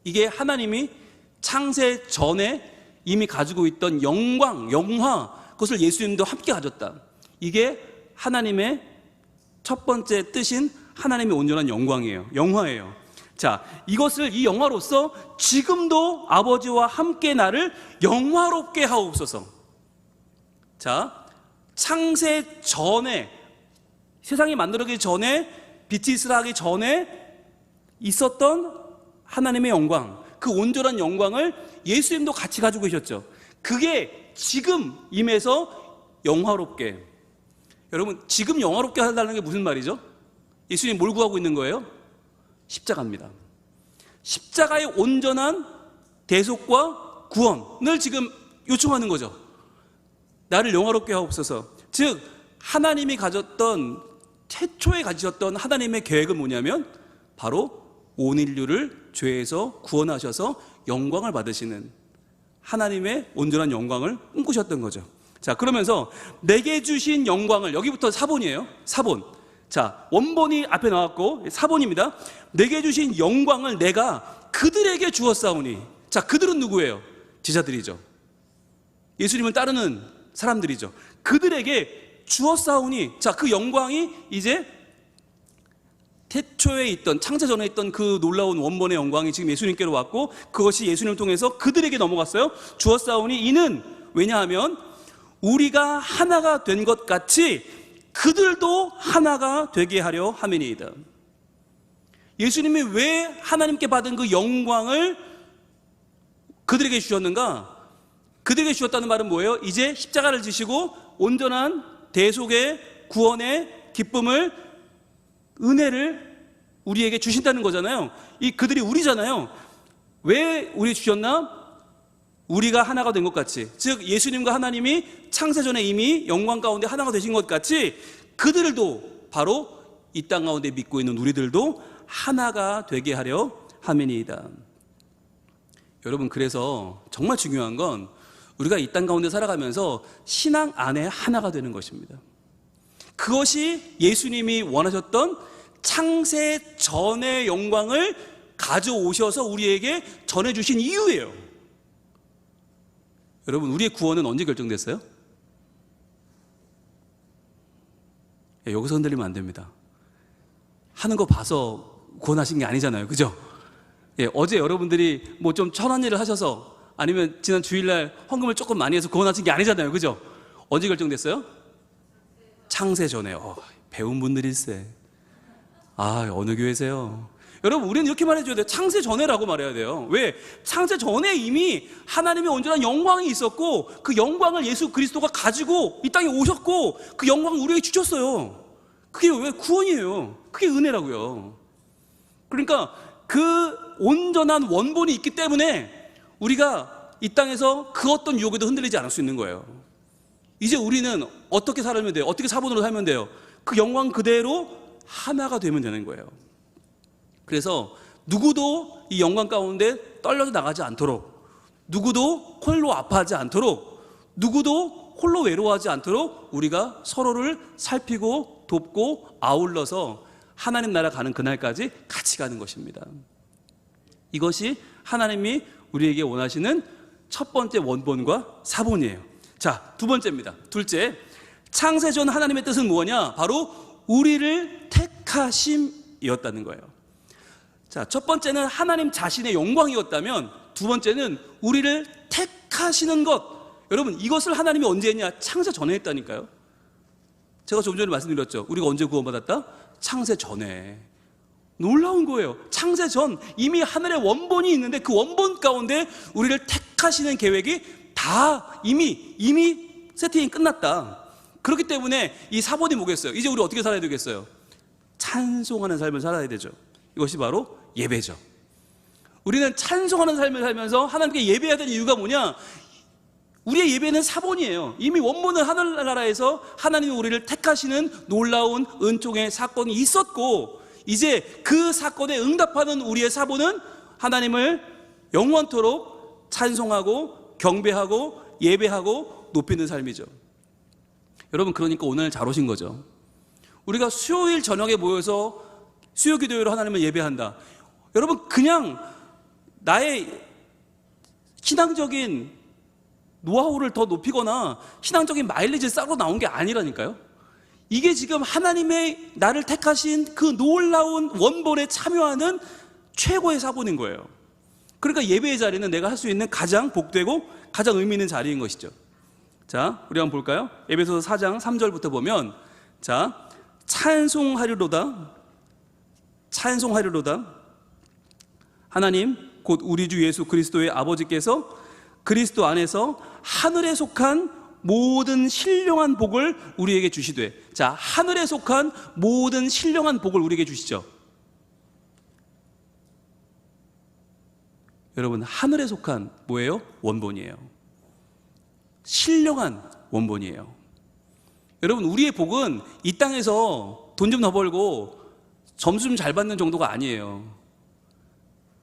이게 하나님이 창세 전에 이미 가지고 있던 영광, 영화, 그것을 예수님도 함께 가졌다. 이게 하나님의 첫 번째 뜻인 하나님의 온전한 영광이에요. 영화예요. 자, 이것을, 이 영화로서 지금도 아버지와 함께 나를 영화롭게 하옵소서. 자, 창세 전에, 세상이 만들어지기 전에, 빛이 있으라 하기 전에 있었던 하나님의 영광, 그 온전한 영광을 예수님도 같이 가지고 계셨죠. 그게 지금 임해서 영화롭게. 여러분, 지금 영화롭게 하달라는 게 무슨 말이죠? 예수님 뭘 구하고 있는 거예요? 십자가입니다. 십자가의 온전한 대속과 구원을 지금 요청하는 거죠. 나를 영화롭게 하옵소서. 즉 하나님이 가졌던, 최초에 가지셨던 하나님의 계획은 뭐냐면 바로 온 인류를 죄에서 구원하셔서 영광을 받으시는 하나님의 온전한 영광을 꿈꾸셨던 거죠. 자, 그러면서 내게 주신 영광을, 여기부터 사본이에요. 사본. 자, 원본이 앞에 나왔고 사본입니다. 내게 주신 영광을 내가 그들에게 주었사오니. 자, 그들은 누구예요? 제자들이죠. 예수님을 따르는 사람들이죠. 그들에게 주었사오니. 자, 그 영광이 이제 태초에 있던, 창세전에 있던 그 놀라운 원본의 영광이 지금 예수님께로 왔고, 그것이 예수님을 통해서 그들에게 넘어갔어요. 주었사오니 이는, 왜냐하면 우리가 하나가 된 것 같이 그들도 하나가 되게 하려 함이니이다. 예수님이 왜 하나님께 받은 그 영광을 그들에게 주셨는가? 그들에게 주셨다는 말은 뭐예요? 이제 십자가를 지시고 온전한 대속의 구원의 기쁨을, 은혜를 우리에게 주신다는 거잖아요. 이 그들이 우리잖아요. 왜 우리 주셨나? 우리가 하나가 된 것 같이, 즉 예수님과 하나님이 창세전에 이미 영광 가운데 하나가 되신 것 같이 그들도, 바로 이 땅 가운데 믿고 있는 우리들도 하나가 되게 하려 함이니이다. 여러분, 그래서 정말 중요한 건 우리가 이 땅 가운데 살아가면서 신앙 안에 하나가 되는 것입니다. 그것이 예수님이 원하셨던 창세 전의 영광을 가져오셔서 우리에게 전해주신 이유예요. 여러분, 우리의 구원은 언제 결정됐어요? 여기서 흔들리면 안 됩니다. 하는 거 봐서 구원하신 게 아니잖아요. 그죠? 어제 여러분들이 뭐 좀 천한 일을 하셔서, 아니면 지난 주일날 헌금을 조금 많이 해서 구원하신 게 아니잖아요. 그죠? 언제 결정됐어요? 창세 전에. 배운 분들일세. 어느 교회세요? 여러분, 우리는 이렇게 말해줘야 돼요. 창세 전에라고 말해야 돼요. 왜? 창세 전에 이미 하나님의 온전한 영광이 있었고, 그 영광을 예수 그리스도가 가지고 이 땅에 오셨고, 그 영광을 우리에게 주셨어요. 그게 왜? 구원이에요. 그게 은혜라고요. 그러니까 그 온전한 원본이 있기 때문에 우리가 이 땅에서 그 어떤 유혹에도 흔들리지 않을 수 있는 거예요. 이제 우리는 어떻게 살면 돼요? 어떻게 사본으로 살면 돼요? 그 영광 그대로 하나가 되면 되는 거예요. 그래서 누구도 이 영광 가운데 떨려져 나가지 않도록, 누구도 홀로 아파하지 않도록, 누구도 홀로 외로워하지 않도록 우리가 서로를 살피고 돕고 아울러서 하나님 나라 가는 그날까지 같이 가는 것입니다. 이것이 하나님이 우리에게 원하시는 첫 번째 원본과 사본이에요. 자, 두 번째입니다. 둘째, 창세전 하나님의 뜻은 뭐냐? 바로 우리를 택하심이었다는 거예요. 자, 첫 번째는 하나님 자신의 영광이었다면, 두 번째는 우리를 택하시는 것. 여러분, 이것을 하나님이 언제 했냐? 창세 전에 했다니까요. 제가 좀 전에 말씀드렸죠. 우리가 언제 구원받았다? 창세 전에. 놀라운 거예요. 창세 전 이미 하늘의 원본이 있는데 그 원본 가운데 우리를 택하시는 계획이 다 이미 세팅이 끝났다. 그렇기 때문에 이 사본이 뭐겠어요? 이제 우리 어떻게 살아야 되겠어요? 찬송하는 삶을 살아야 되죠. 이것이 바로 예배죠. 우리는 찬송하는 삶을 살면서 하나님께 예배해야 되는 이유가 뭐냐? 우리의 예배는 사본이에요. 이미 원본은 하늘나라에서 하나님이 우리를 택하시는 놀라운 은총의 사건이 있었고, 이제 그 사건에 응답하는 우리의 사본은 하나님을 영원토록 찬송하고 경배하고 예배하고 높이는 삶이죠. 여러분, 그러니까 오늘 잘 오신 거죠. 우리가 수요일 저녁에 모여서 수요 기도회로 하나님을 예배한다. 여러분, 그냥 나의 신앙적인 노하우를 더 높이거나 신앙적인 마일리지를 쌓고 나온 게 아니라니까요. 이게 지금 하나님의 나를 택하신 그 놀라운 원본에 참여하는 최고의 사본인 거예요. 그러니까 예배의 자리는 내가 할 수 있는 가장 복되고 가장 의미 있는 자리인 것이죠. 자, 우리 한번 볼까요? 에베소서 4장 3절부터 보면, 자, 찬송하리로다 하나님 곧 우리 주 예수 그리스도의 아버지께서 그리스도 안에서 하늘에 속한 모든 신령한 복을 우리에게 주시되. 자, 하늘에 속한 모든 신령한 복을 우리에게 주시죠. 여러분, 하늘에 속한 뭐예요? 원본이에요. 신령한 원본이에요. 여러분, 우리의 복은 이 땅에서 돈 좀 더 벌고 점수 좀 잘 받는 정도가 아니에요.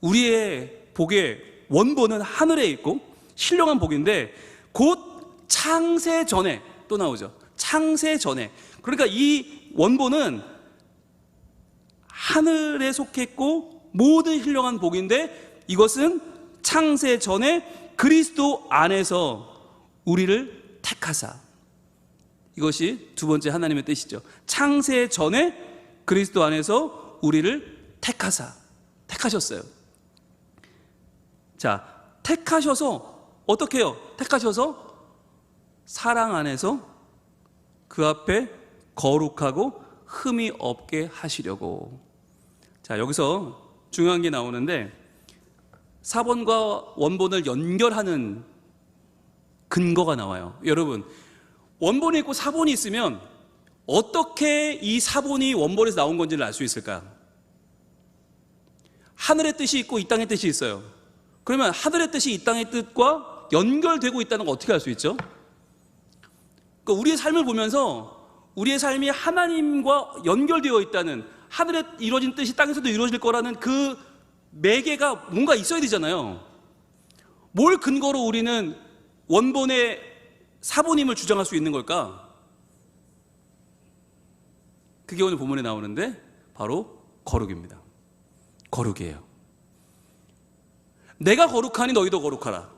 우리의 복의 원본은 하늘에 있고 신령한 복인데 곧 창세 전에 또 나오죠. 창세 전에. 그러니까 이 원본은 하늘에 속했고 모든 신령한 복인데 이것은 창세 전에 그리스도 안에서 우리를 택하사. 이것이 두 번째 하나님의 뜻이죠. 창세 전에 그리스도 안에서 우리를 택하사. 택하셨어요. 자, 택하셔서 어떻게 해요? 택하셔서 사랑 안에서 그 앞에 거룩하고 흠이 없게 하시려고. 자, 여기서 중요한 게 나오는데 사본과 원본을 연결하는 근거가 나와요. 여러분, 원본이 있고 사본이 있으면 어떻게 이 사본이 원본에서 나온 건지를 알 수 있을까요? 하늘의 뜻이 있고 이 땅의 뜻이 있어요. 그러면 하늘의 뜻이 이 땅의 뜻과 연결되고 있다는 걸 어떻게 알 수 있죠? 그러니까 우리의 삶을 보면서 우리의 삶이 하나님과 연결되어 있다는, 하늘에 이루어진 뜻이 땅에서도 이루어질 거라는 그 매개가 뭔가 있어야 되잖아요. 뭘 근거로 우리는 원본의 사본임을 주장할 수 있는 걸까? 그게 오늘 본문에 나오는데 바로 거룩입니다. 거룩이에요. 내가 거룩하니 너희도 거룩하라.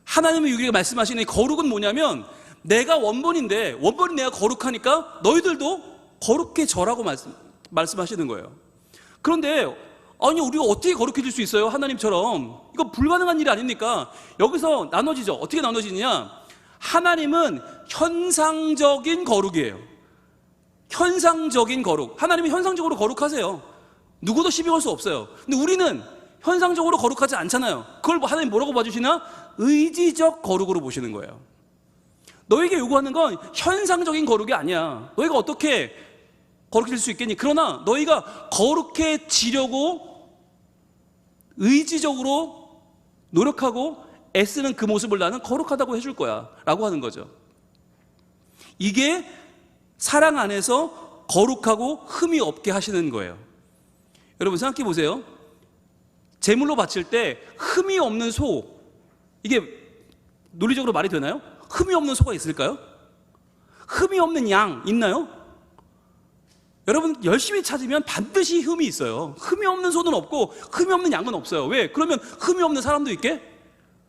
하나님이 우리에게 말씀하시는 이 거룩은 뭐냐면, 내가 원본인데 원본이 내가 거룩하니까 너희들도 거룩해 져라고 말씀하시는 거예요. 그런데 아니, 우리가 어떻게 거룩해질 수 있어요? 하나님처럼. 이거 불가능한 일이 아닙니까? 여기서 나눠지죠. 어떻게 나눠지느냐? 하나님은 현상적인 거룩이에요. 현상적인 거룩. 하나님이 현상적으로 거룩하세요. 누구도 시비걸 수 없어요. 근데 우리는 현상적으로 거룩하지 않잖아요. 그걸 하나님 뭐라고 봐주시나? 의지적 거룩으로 보시는 거예요. 너에게 요구하는 건 현상적인 거룩이 아니야. 너희가 어떻게 거룩해질 수 있겠니? 그러나 너희가 거룩해지려고 의지적으로 노력하고 애쓰는 그 모습을 나는 거룩하다고 해줄 거야 라고 하는 거죠. 이게 사랑 안에서 거룩하고 흠이 없게 하시는 거예요. 여러분 생각해 보세요. 제물로 바칠 때 흠이 없는 소, 이게 논리적으로 말이 되나요? 흠이 없는 소가 있을까요? 흠이 없는 양 있나요? 여러분 열심히 찾으면 반드시 흠이 있어요. 흠이 없는 소는 없고 흠이 없는 양은 없어요. 왜? 그러면 흠이 없는 사람도 있게?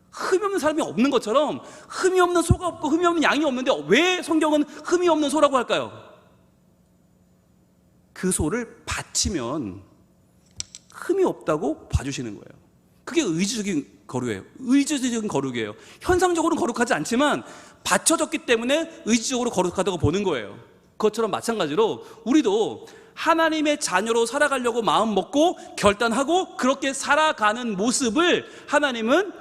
흠이 없는 사람이 없는 것처럼 흠이 없는 소가 없고 흠이 없는 양이 없는데 왜 성경은 흠이 없는 소라고 할까요? 그 소를 바치면 흠이 없다고 봐주시는 거예요. 그게 의지적인 거룩이에요. 의지적인 거룩이에요. 현상적으로는 거룩하지 않지만 바쳐졌기 때문에 의지적으로 거룩하다고 보는 거예요. 그것처럼 마찬가지로 우리도 하나님의 자녀로 살아가려고 마음 먹고 결단하고 그렇게 살아가는 모습을 하나님은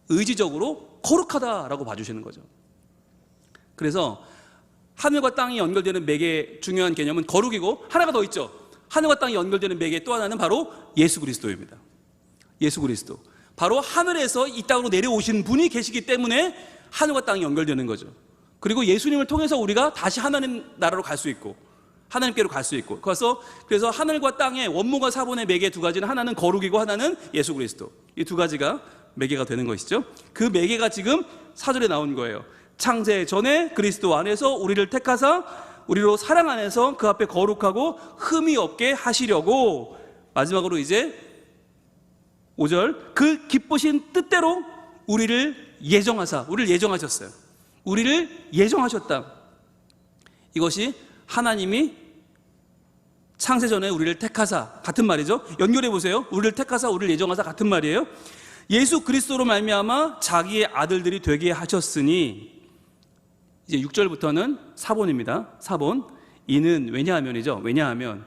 의지적으로 거룩하다라고 봐주시는 거죠. 그래서 하늘과 땅이 연결되는 매개 중요한 개념은 거룩이고, 하나가 더 있죠. 하늘과 땅이 연결되는 매개 또 하나는 바로 예수 그리스도입니다. 예수 그리스도. 바로 하늘에서 이 땅으로 내려오신 분이 계시기 때문에 하늘과 땅이 연결되는 거죠. 그리고 예수님을 통해서 우리가 다시 하나님 나라로 갈 수 있고 하나님께로 갈 수 있고, 그래서 하늘과 땅의 원문과 사본의 매개 두 가지는 하나는 거룩이고 하나는 예수 그리스도. 이 두 가지가 매개가 되는 것이죠. 그 매개가 지금 4절에 나온 거예요. 창세 전에 그리스도 안에서 우리를 택하사 우리로 사랑 안에서 그 앞에 거룩하고 흠이 없게 하시려고. 마지막으로 이제 5절, 그 기쁘신 뜻대로 우리를 예정하사. 우리를 예정하셨어요. 우리를 예정하셨다. 이것이 하나님이 창세전에 우리를 택하사, 같은 말이죠. 연결해 보세요. 우리를 택하사 우리를 예정하사 같은 말이에요. 예수 그리스도로 말미암아 자기의 아들들이 되게 하셨으니, 이제 6절부터는 사본입니다. 사본. 이는 왜냐하면이죠. 왜냐하면,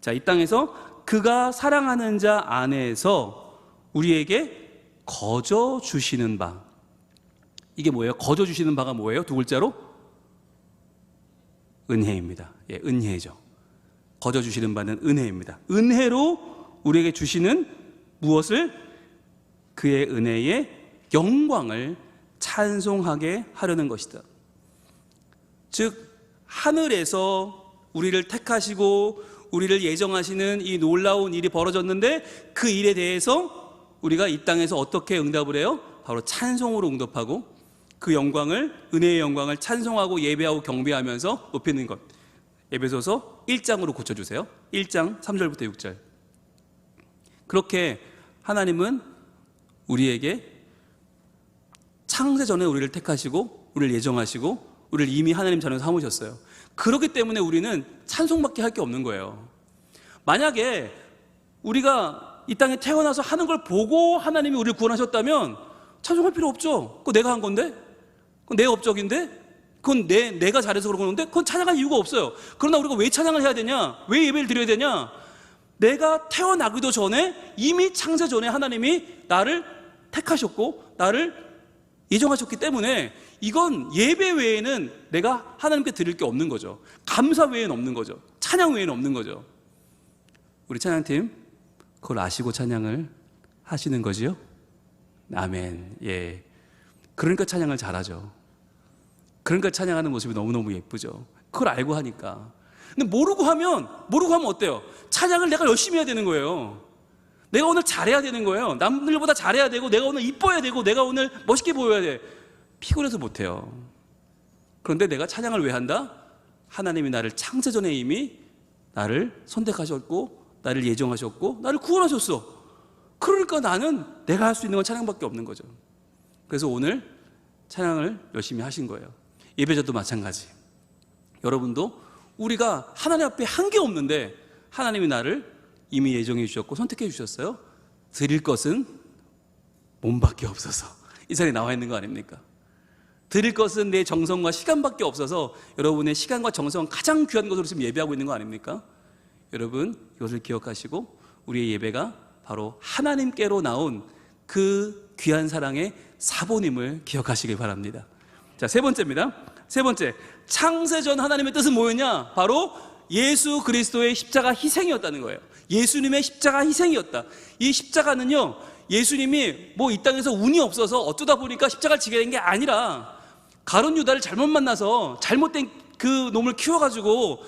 자, 이 땅에서 그가 사랑하는 자 안에서 우리에게 거저 주시는 바. 이게 뭐예요? 거저 주시는 바가 뭐예요? 두 글자로? 은혜입니다. 예, 은혜죠. 거저 주시는 바는 은혜입니다. 은혜로 우리에게 주시는 무엇을? 그의 은혜의 영광을 찬송하게 하려는 것이다. 즉 하늘에서 우리를 택하시고 우리를 예정하시는 이 놀라운 일이 벌어졌는데 그 일에 대해서 우리가 이 땅에서 어떻게 응답을 해요? 바로 찬송으로 응답하고 그 영광을, 은혜의 영광을 찬송하고 예배하고 경배하면서 높이는 것. 에베소서 1장으로 고쳐주세요. 1장 3절부터 6절. 그렇게 하나님은 우리에게 창세 전에 우리를 택하시고 우리를 예정하시고 우리를 이미 하나님 자녀로 삼으셨어요. 그렇기 때문에 우리는 찬송밖에 할 게 없는 거예요. 만약에 우리가 이 땅에 태어나서 하는 걸 보고 하나님이 우리를 구원하셨다면 찬송할 필요 없죠. 그거 내가 한 건데? 그건 내 업적인데? 그건 내가 잘해서 그런 건데? 그건 찬양할 이유가 없어요. 그러나 우리가 왜 찬양을 해야 되냐? 왜 예배를 드려야 되냐? 내가 태어나기도 전에 이미 창세 전에 하나님이 나를 택하셨고 나를 예정하셨기 때문에 이건 예배 외에는 내가 하나님께 드릴 게 없는 거죠. 감사 외에는 없는 거죠. 찬양 외에는 없는 거죠. 우리 찬양팀 그걸 아시고 찬양을 하시는 거지요? 아멘. 예. 그러니까 찬양을 잘하죠. 그러니까 찬양하는 모습이 너무너무 예쁘죠. 그걸 알고 하니까. 근데 모르고 하면 어때요? 찬양을 내가 열심히 해야 되는 거예요. 내가 오늘 잘해야 되는 거예요. 남들보다 잘해야 되고 내가 오늘 이뻐야 되고 내가 오늘 멋있게 보여야 돼. 피곤해서 못해요. 그런데 내가 찬양을 왜 한다? 하나님이 나를 창세전에 이미 나를 선택하셨고 나를 예정하셨고 나를 구원하셨어. 그러니까 나는 내가 할 수 있는 건 찬양밖에 없는 거죠. 그래서 오늘 찬양을 열심히 하신 거예요. 예배자도 마찬가지. 여러분도 우리가 하나님 앞에 한 게 없는데 하나님이 나를 이미 예정해 주셨고 선택해 주셨어요. 드릴 것은 몸밖에 없어서 이 자리에 나와 있는 거 아닙니까? 드릴 것은 내 정성과 시간밖에 없어서 여러분의 시간과 정성은 가장 귀한 것으로 지금 예배하고 있는 거 아닙니까? 여러분 이것을 기억하시고 우리의 예배가 바로 하나님께로 나온 그 귀한 사랑의 사본임을 기억하시길 바랍니다. 자, 세 번째입니다. 세 번째, 창세전 하나님의 뜻은 뭐였냐? 바로 예수 그리스도의 십자가 희생이었다는 거예요. 예수님의 십자가 희생이었다. 이 십자가는요, 예수님이 뭐 이 땅에서 운이 없어서 어쩌다 보니까 십자가를 지게 된 게 아니라 가룟 유다를 잘못 만나서 잘못된 그 놈을 키워가지고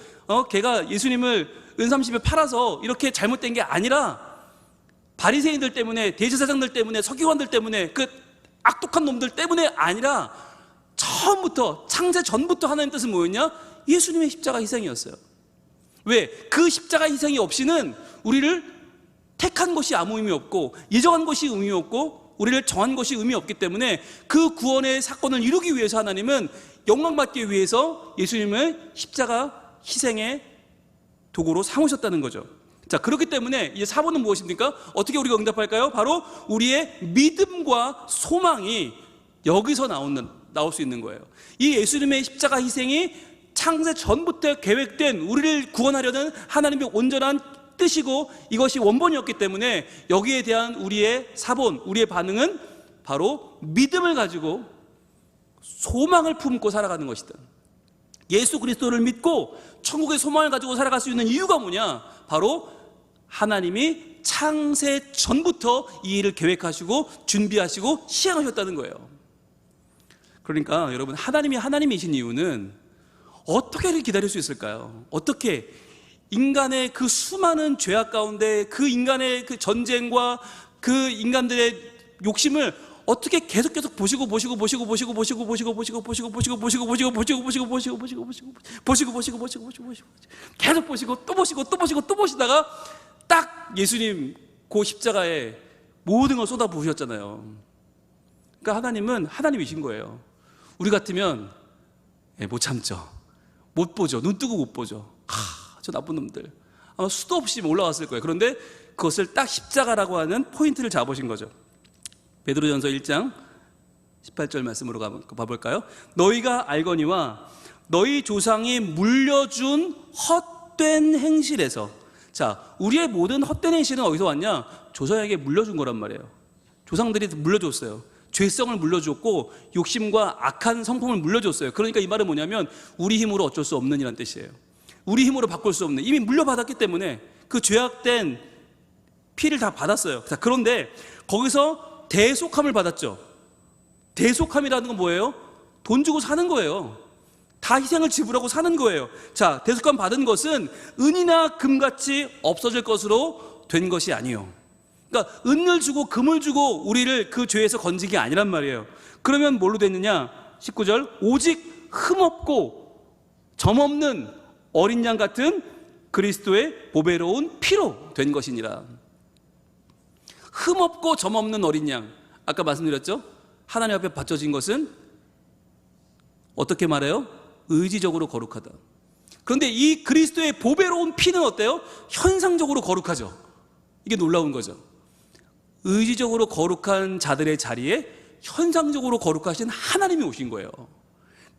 걔가 예수님을 은삼십에 팔아서 이렇게 잘못된 게 아니라 바리새인들 때문에, 대제사장들 때문에, 서기관들 때문에, 그 악독한 놈들 때문에 아니라 처음부터 창세 전부터 하나님 뜻은 뭐였냐? 예수님의 십자가 희생이었어요. 왜? 그 십자가 희생이 없이는 우리를 택한 것이 아무 의미 없고 예정한 것이 의미 없고 우리를 정한 것이 의미 없기 때문에 그 구원의 사건을 이루기 위해서 하나님은 영광받기 위해서 예수님을 십자가 희생의 도구로 삼으셨다는 거죠. 자, 그렇기 때문에 이제 4번은 무엇입니까? 어떻게 우리가 응답할까요? 바로 우리의 믿음과 소망이 여기서 나올 수 있는 거예요. 이 예수님의 십자가 희생이 창세 전부터 계획된 우리를 구원하려는 하나님의 온전한 뜻이고 이것이 원본이었기 때문에 여기에 대한 우리의 사본, 우리의 반응은 바로 믿음을 가지고 소망을 품고 살아가는 것이다. 예수 그리스도를 믿고 천국의 소망을 가지고 살아갈 수 있는 이유가 뭐냐? 바로 하나님이 창세 전부터 이 일을 계획하시고 준비하시고 시행하셨다는 거예요. 그러니까 여러분, 하나님이 하나님이신 이유는 어떻게 기다릴 수 있을까요? 어떻게 인간의 그 수많은 죄악 가운데 그 인간의 그 전쟁과 그 인간들의 욕심을 어떻게 계속 보시고 또 보시다가 딱 예수님 그 십자가에 모든 걸 쏟아 부으셨잖아요. 그러니까 하나님은 하나님이신 거예요. 우리 같으면 못 참죠. 못 보죠. 눈 뜨고 못 보죠. 저 나쁜 놈들. 아마 수도 없이 올라왔을 거예요. 그런데 그것을 딱 십자가라고 하는 포인트를 잡으신 거죠. 베드로전서 1장 18절 말씀으로 가볼까요? 너희가 알거니와 너희 조상이 물려준 헛된 행실에서, 자, 우리의 모든 헛된 행실은 어디서 왔냐? 조상에게 물려준 거란 말이에요. 조상들이 물려줬어요. 죄성을 물려줬고 욕심과 악한 성품을 물려줬어요. 그러니까 이 말은 뭐냐면 우리 힘으로 어쩔 수 없는 이란 뜻이에요. 우리 힘으로 바꿀 수 없는, 이미 물려받았기 때문에 그 죄악된 피를 다 받았어요. 자, 그런데 거기서 대속함을 받았죠. 대속함이라는 건 뭐예요? 돈 주고 사는 거예요. 다 희생을 지불하고 사는 거예요. 자, 대속감 받은 것은 은이나 금같이 없어질 것으로 된 것이 아니에요. 그러니까 은을 주고 금을 주고 우리를 그 죄에서 건진 게 아니란 말이에요. 그러면 뭘로 됐느냐? 19절, 오직 흠없고 점없는 어린 양 같은 그리스도의 보배로운 피로 된 것이니라. 흠없고 점없는 어린 양, 아까 말씀드렸죠? 하나님 앞에 바쳐진 것은 어떻게 말해요? 의지적으로 거룩하다. 그런데 이 그리스도의 보배로운 피는 어때요? 현상적으로 거룩하죠. 이게 놀라운 거죠. 의지적으로 거룩한 자들의 자리에 현상적으로 거룩하신 하나님이 오신 거예요.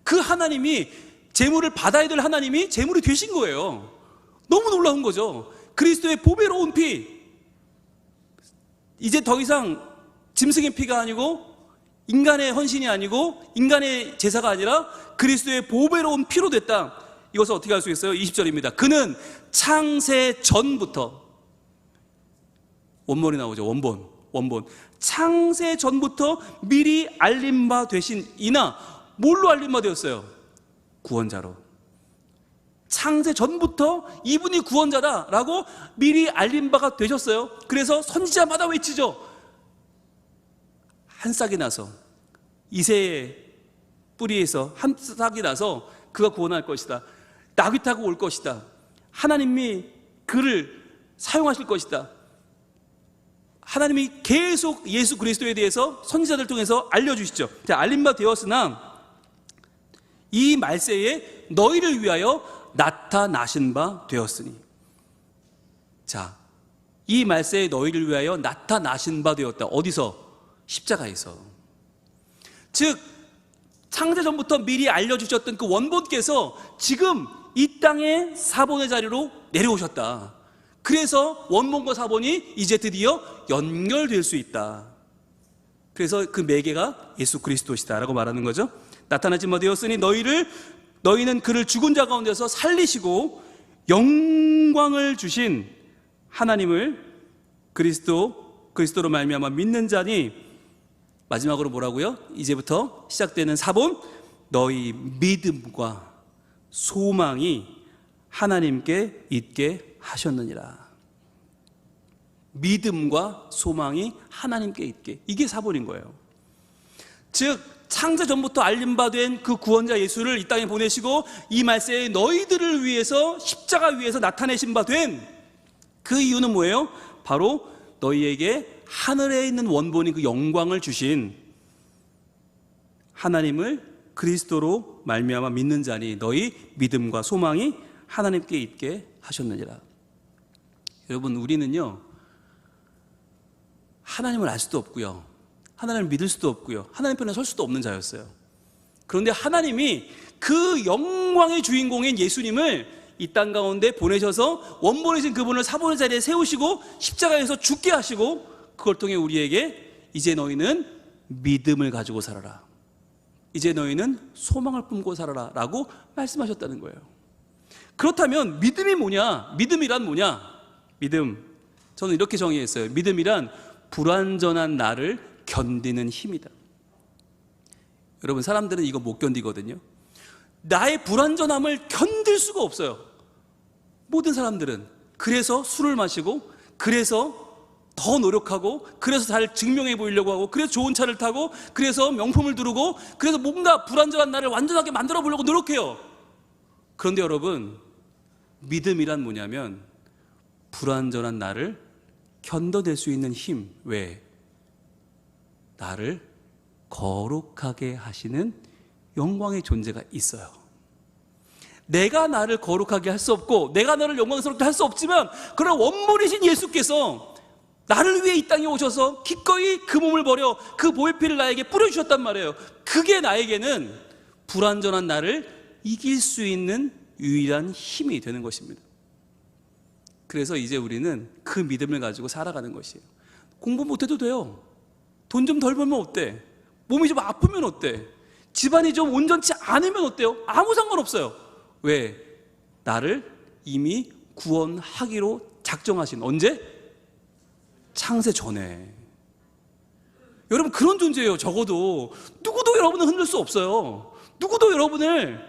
그 하나님이, 제물을 받아야 될 하나님이 제물이 되신 거예요. 너무 놀라운 거죠. 그리스도의 보배로운 피, 이제 더 이상 짐승의 피가 아니고 인간의 헌신이 아니고 인간의 제사가 아니라 그리스도의 보배로운 피로 됐다. 이것을 어떻게 알 수 있어요? 20절입니다. 그는 창세 전부터, 원본이 나오죠. 원본. 창세 전부터 미리 알림 바 되신 이나, 뭘로 알림 바 되었어요? 구원자로. 창세 전부터 이분이 구원자다라고 미리 알림 바가 되셨어요. 그래서 선지자마다 외치죠. 한 싹이 나서, 이새의 뿌리에서 한 싹이 나서 그가 구원할 것이다. 나귀 타고 올 것이다. 하나님이 그를 사용하실 것이다. 하나님이 계속 예수 그리스도에 대해서 선지자들 통해서 알려주시죠. 자, 알림 바 되었으나 이 말세에 너희를 위하여 나타나신 바 되었으니. 자, 이 말세에 너희를 위하여 나타나신 바 되었다. 어디서? 십자가에서. 즉 창세 전부터 미리 알려주셨던 그 원본께서 지금 이 땅의 사본의 자리로 내려오셨다. 그래서 원본과 사본이 이제 드디어 연결될 수 있다. 그래서 그 매개가 예수 그리스도시다라고 말하는 거죠. 나타나신 바 되었으니 너희는 그를 죽은 자 가운데서 살리시고 영광을 주신 하나님을 그리스도로 말미암아 믿는 자니. 마지막으로 뭐라고요? 이제부터 시작되는 사본, 너희 믿음과 소망이 하나님께 있게 하셨느니라. 믿음과 소망이 하나님께 있게, 이게 사본인 거예요. 즉 창세 전부터 알림받은 그 구원자 예수를 이 땅에 보내시고 이 말세에 너희들을 위해서 십자가 위에서 나타내신 바 된 그 이유는 뭐예요? 바로 너희에게 하늘에 있는 원본인 그 영광을 주신 하나님을 그리스도로 말미암아 믿는 자니 너희 믿음과 소망이 하나님께 있게 하셨느니라. 여러분, 우리는요 하나님을 알 수도 없고요, 하나님을 믿을 수도 없고요, 하나님 편에 설 수도 없는 자였어요. 그런데 하나님이 그 영광의 주인공인 예수님을 이 땅 가운데 보내셔서 원본이신 그분을 사본의 자리에 세우시고 십자가에서 죽게 하시고, 그걸 통해 우리에게 이제 너희는 믿음을 가지고 살아라, 이제 너희는 소망을 품고 살아라 라고 말씀하셨다는 거예요. 그렇다면 믿음이 뭐냐? 믿음이란 뭐냐? 믿음, 저는 이렇게 정의했어요. 믿음이란 불완전한 나를 견디는 힘이다. 여러분, 사람들은 이거 못 견디거든요. 나의 불완전함을 견딜 수가 없어요. 모든 사람들은. 그래서 술을 마시고, 그래서 더 노력하고, 그래서 잘 증명해 보이려고 하고, 그래서 좋은 차를 타고, 그래서 명품을 두르고, 그래서 뭔가 불완전한 나를 완전하게 만들어 보려고 노력해요. 그런데 여러분, 믿음이란 뭐냐면 불완전한 나를 견뎌낼 수 있는 힘. 왜? 나를 거룩하게 하시는 영광의 존재가 있어요. 내가 나를 거룩하게 할 수 없고 내가 나를 영광스럽게 할 수 없지만, 그러나 원본이신 예수께서 나를 위해 이 땅에 오셔서 기꺼이 그 몸을 버려 그 보혈피를 나에게 뿌려주셨단 말이에요. 그게 나에게는 불완전한 나를 이길 수 있는 유일한 힘이 되는 것입니다. 그래서 이제 우리는 그 믿음을 가지고 살아가는 것이에요. 공부 못해도 돼요. 돈 좀 덜 벌면 어때? 몸이 좀 아프면 어때? 집안이 좀 온전치 않으면 어때요? 아무 상관없어요. 왜? 나를 이미 구원하기로 작정하신, 언제? 창세 전에. 여러분, 그런 존재예요. 적어도 누구도 여러분을 흔들 수 없어요. 누구도 여러분을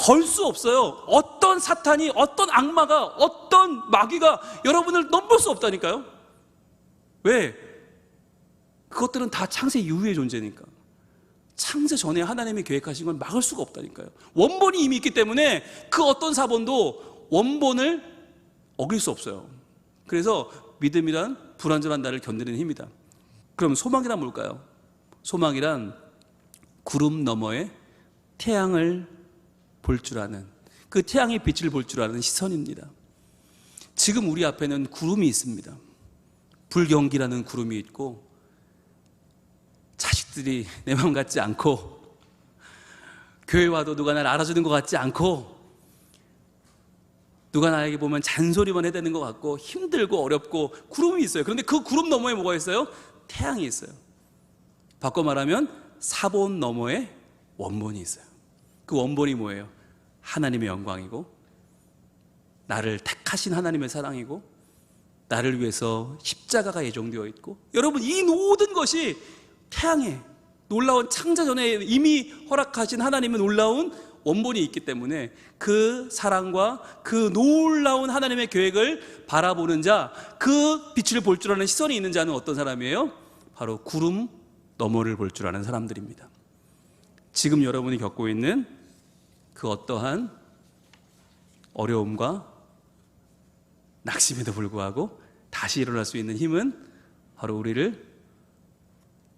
걸 수 없어요. 어떤 사탄이, 어떤 악마가, 어떤 마귀가 여러분을 넘볼 수 없다니까요. 왜? 그것들은 다 창세 이후의 존재니까. 창세 전에 하나님이 계획하신 걸 막을 수가 없다니까요. 원본이 이미 있기 때문에 그 어떤 사본도 원본을 어길 수 없어요. 그래서 믿음이란 불완전한 나를 견디는 힘이다. 그럼 소망이란 뭘까요? 소망이란 구름 너머에 태양을 볼 줄 아는, 그 태양의 빛을 볼 줄 아는 시선입니다. 지금 우리 앞에는 구름이 있습니다. 불경기라는 구름이 있고, 자식들이 내 마음 같지 않고, 교회 와도 누가 날 알아주는 것 같지 않고, 누가 나에게 보면 잔소리만 해대는 것 같고, 힘들고 어렵고 구름이 있어요. 그런데 그 구름 너머에 뭐가 있어요? 태양이 있어요. 바꿔 말하면 사본 너머에 원본이 있어요. 그 원본이 뭐예요? 하나님의 영광이고, 나를 택하신 하나님의 사랑이고, 나를 위해서 십자가가 예정되어 있고, 여러분 이 모든 것이 태양의 놀라운 창자전에 이미 허락하신 하나님의 놀라운 원본이 있기 때문에 그 사랑과 그 놀라운 하나님의 계획을 바라보는 자, 그 빛을 볼 줄 아는 시선이 있는 자는 어떤 사람이에요? 바로 구름 너머를 볼 줄 아는 사람들입니다. 지금 여러분이 겪고 있는 그 어떠한 어려움과 낙심에도 불구하고 다시 일어날 수 있는 힘은 바로 우리를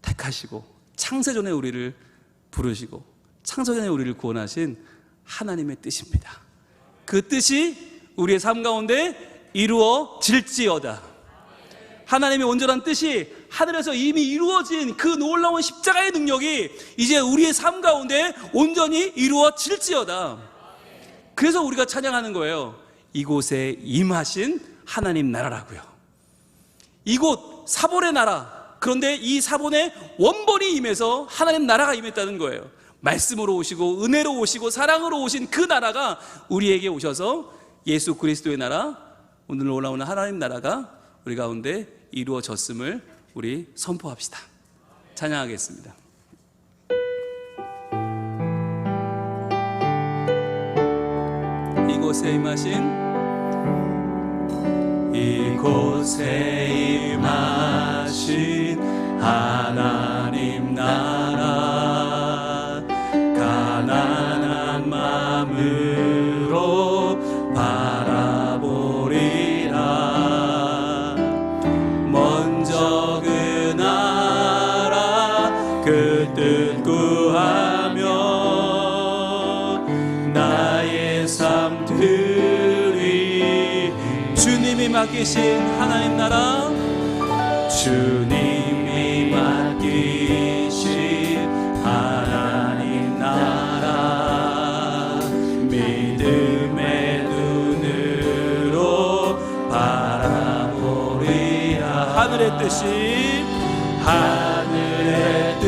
택하시고 창세전에 우리를 부르시고 창세전에 우리를 구원하신 하나님의 뜻입니다. 그 뜻이 우리의 삶 가운데 이루어질지어다. 하나님의 온전한 뜻이 하늘에서 이미 이루어진 그 놀라운 십자가의 능력이 이제 우리의 삶 가운데 온전히 이루어질지어다. 그래서 우리가 찬양하는 거예요. 이곳에 임하신 하나님 나라라고요. 이곳 사본의 나라, 그런데 이 사본의 원본이 임해서 하나님 나라가 임했다는 거예요. 말씀으로 오시고 은혜로 오시고 사랑으로 오신 그 나라가 우리에게 오셔서 예수 그리스도의 나라, 오늘 올라오는 하나님 나라가 우리 가운데 이루어졌음을 우리 선포합시다. 찬양하겠습니다. 이곳에 임하신 하나님 나라, 가난한 마음으로 바라보리라. 먼저 그 나라 그 뜻 구하며 나의 삶들이 주님이 맡기신 하나님 나라, 주님이 맡기신 하나님 나라, 믿음의 눈으로 바라보리라. 하늘의 뜻이, 하늘의 뜻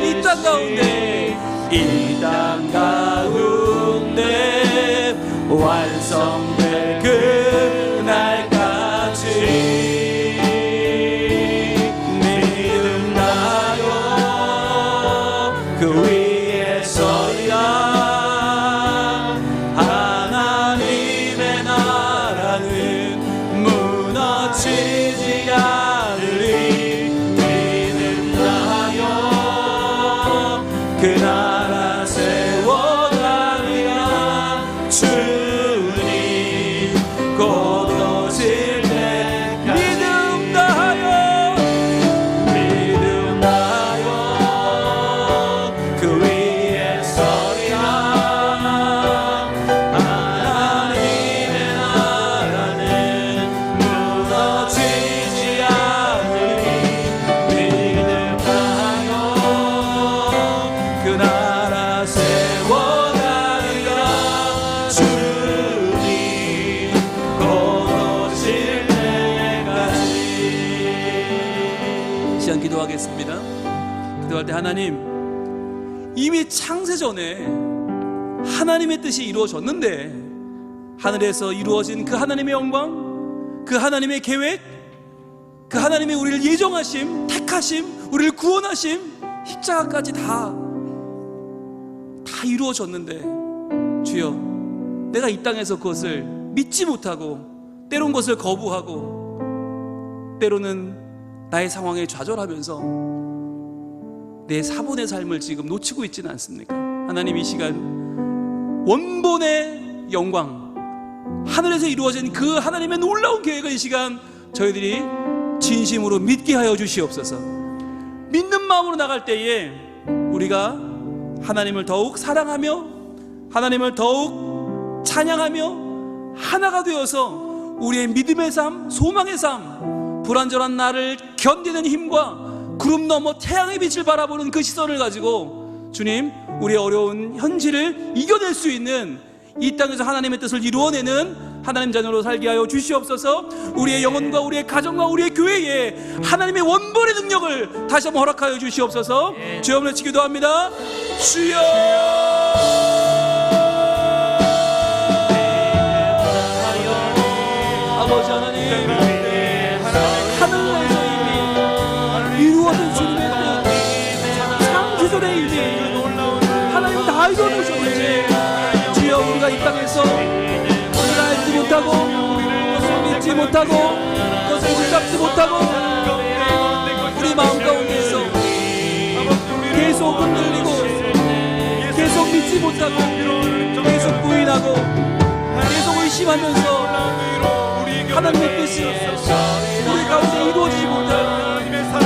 이 땅 가운데, 이 땅 가운데 완성될 그날까지 믿음 나요 그 위에 서리라. 하나님의 나라는 무너지지 않으리. 믿음 나요 그 나라 세워가리라. 주님 곧 오실 때 믿음 나요 믿음 나요 그 위에 서리라. 하나님의 나라는 무너지지 않으리. 믿음 나요 그 나라 세워가리라. 주님 곧 오실 때까지. 시간 기도하겠습니다. 기도할 때 하나님, 이미 창세전에 하나님의 뜻이 이루어졌는데, 하늘에서 이루어진 그 하나님의 영광, 그 하나님의 계획, 그 하나님의 우리를 예정하심, 택하심, 우리를 구원하심, 십자가까지 다 이루어졌는데 주여, 내가 이 땅에서 그것을 믿지 못하고 때론 그것을 거부하고 때로는 나의 상황에 좌절하면서 내 사본의 삶을 지금 놓치고 있지는 않습니까? 하나님, 이 시간 원본의 영광, 하늘에서 이루어진 그 하나님의 놀라운 계획을 이 시간 저희들이 진심으로 믿게 하여 주시옵소서. 믿는 마음으로 나갈 때에 우리가 하나님을 더욱 사랑하며 하나님을 더욱 찬양하며 하나가 되어서 우리의 믿음의 삶, 소망의 삶, 불완전한 나를 견디는 힘과 구름 너머 태양의 빛을 바라보는 그 시선을 가지고 주님, 우리의 어려운 현실을 이겨낼 수 있는 이 땅에서 하나님의 뜻을 이루어내는 하나님 자녀로 살게 하여 주시옵소서. 우리의 영혼과 우리의 가정과 우리의 교회에 하나님의 원본의 능력을 다시 한번 허락하여 주시옵소서. 주여, 오늘 기도합니다. 주여, 아버지 하나님, 하늘에서 이미 이루어진 주님의 뜻, 창조전에 이미 하나님 다 이루어놓으셨는지 주여, 우리가 이 땅에서 그것을 알지 못하고 그것을 믿지 못하고 그것을 붙잡지 못하고 우리 마음 가운데에서 계속 흔들리고 계속 믿지 못하고 계속 부인하고 계속 의심하면서 하나님의 뜻이 우리 가운데 이루어지지 못하고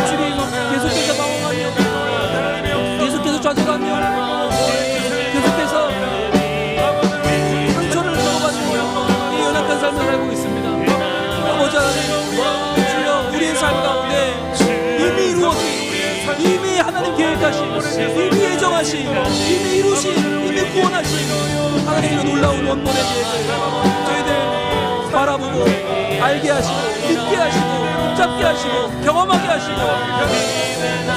주님, 계속해서 방황하며 계속해서 좌절하며 계속해서 상처를 먹어가지고 이 연약한 삶을 살고 있습니다. 아버지 하나님, 주여, 우리의 삶 가운데 이미 이루어진, 이미 하나님 계획하신, 이미 예정하신, 이미 이루신, 이미 구원하신 하나님의 놀라운 원본의 계획을 저희들 바라보고 알게 하시고 믿게 하시고 붙잡게 하시고 경험하게 하시고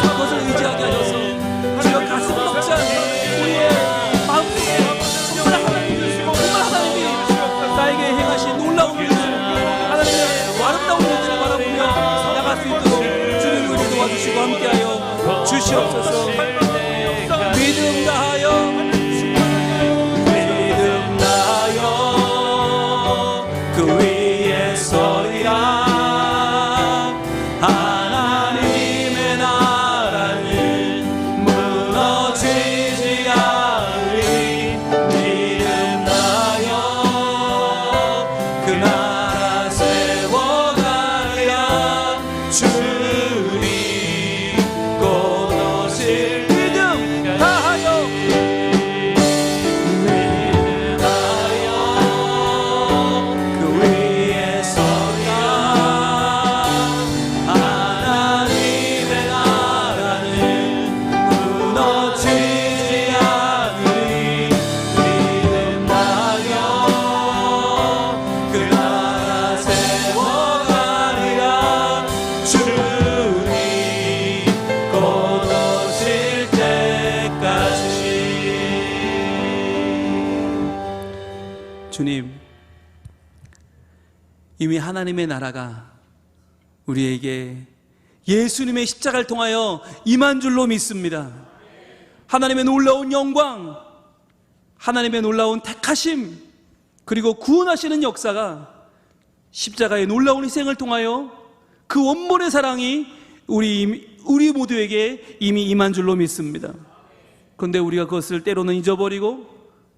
그것을 의지하게 하셔서 주여, 가슴 벅찬 우리의 마음속에 정말 하나님이 나에게 행하신 놀라운 일들, 하나님의 아름다운 일들을 바라보며 나갈 수 있도록 주님 우리 도와주시고 함께하여 주시옵소서. 믿음 다하여 그 위에 서리라. 하나님의 나라는 무너지지 않으리. 믿음 다하여 그 나라 세워가리라. 주님 곧 오실. 믿음 다하여 주님, 이미 하나님의 나라가 우리에게 예수님의 십자가를 통하여 임한 줄로 믿습니다. 하나님의 놀라운 영광, 하나님의 놀라운 택하심, 그리고 구원하시는 역사가 십자가의 놀라운 희생을 통하여 그 원본의 사랑이 우리 모두에게 이미 임한 줄로 믿습니다. 그런데 우리가 그것을 때로는 잊어버리고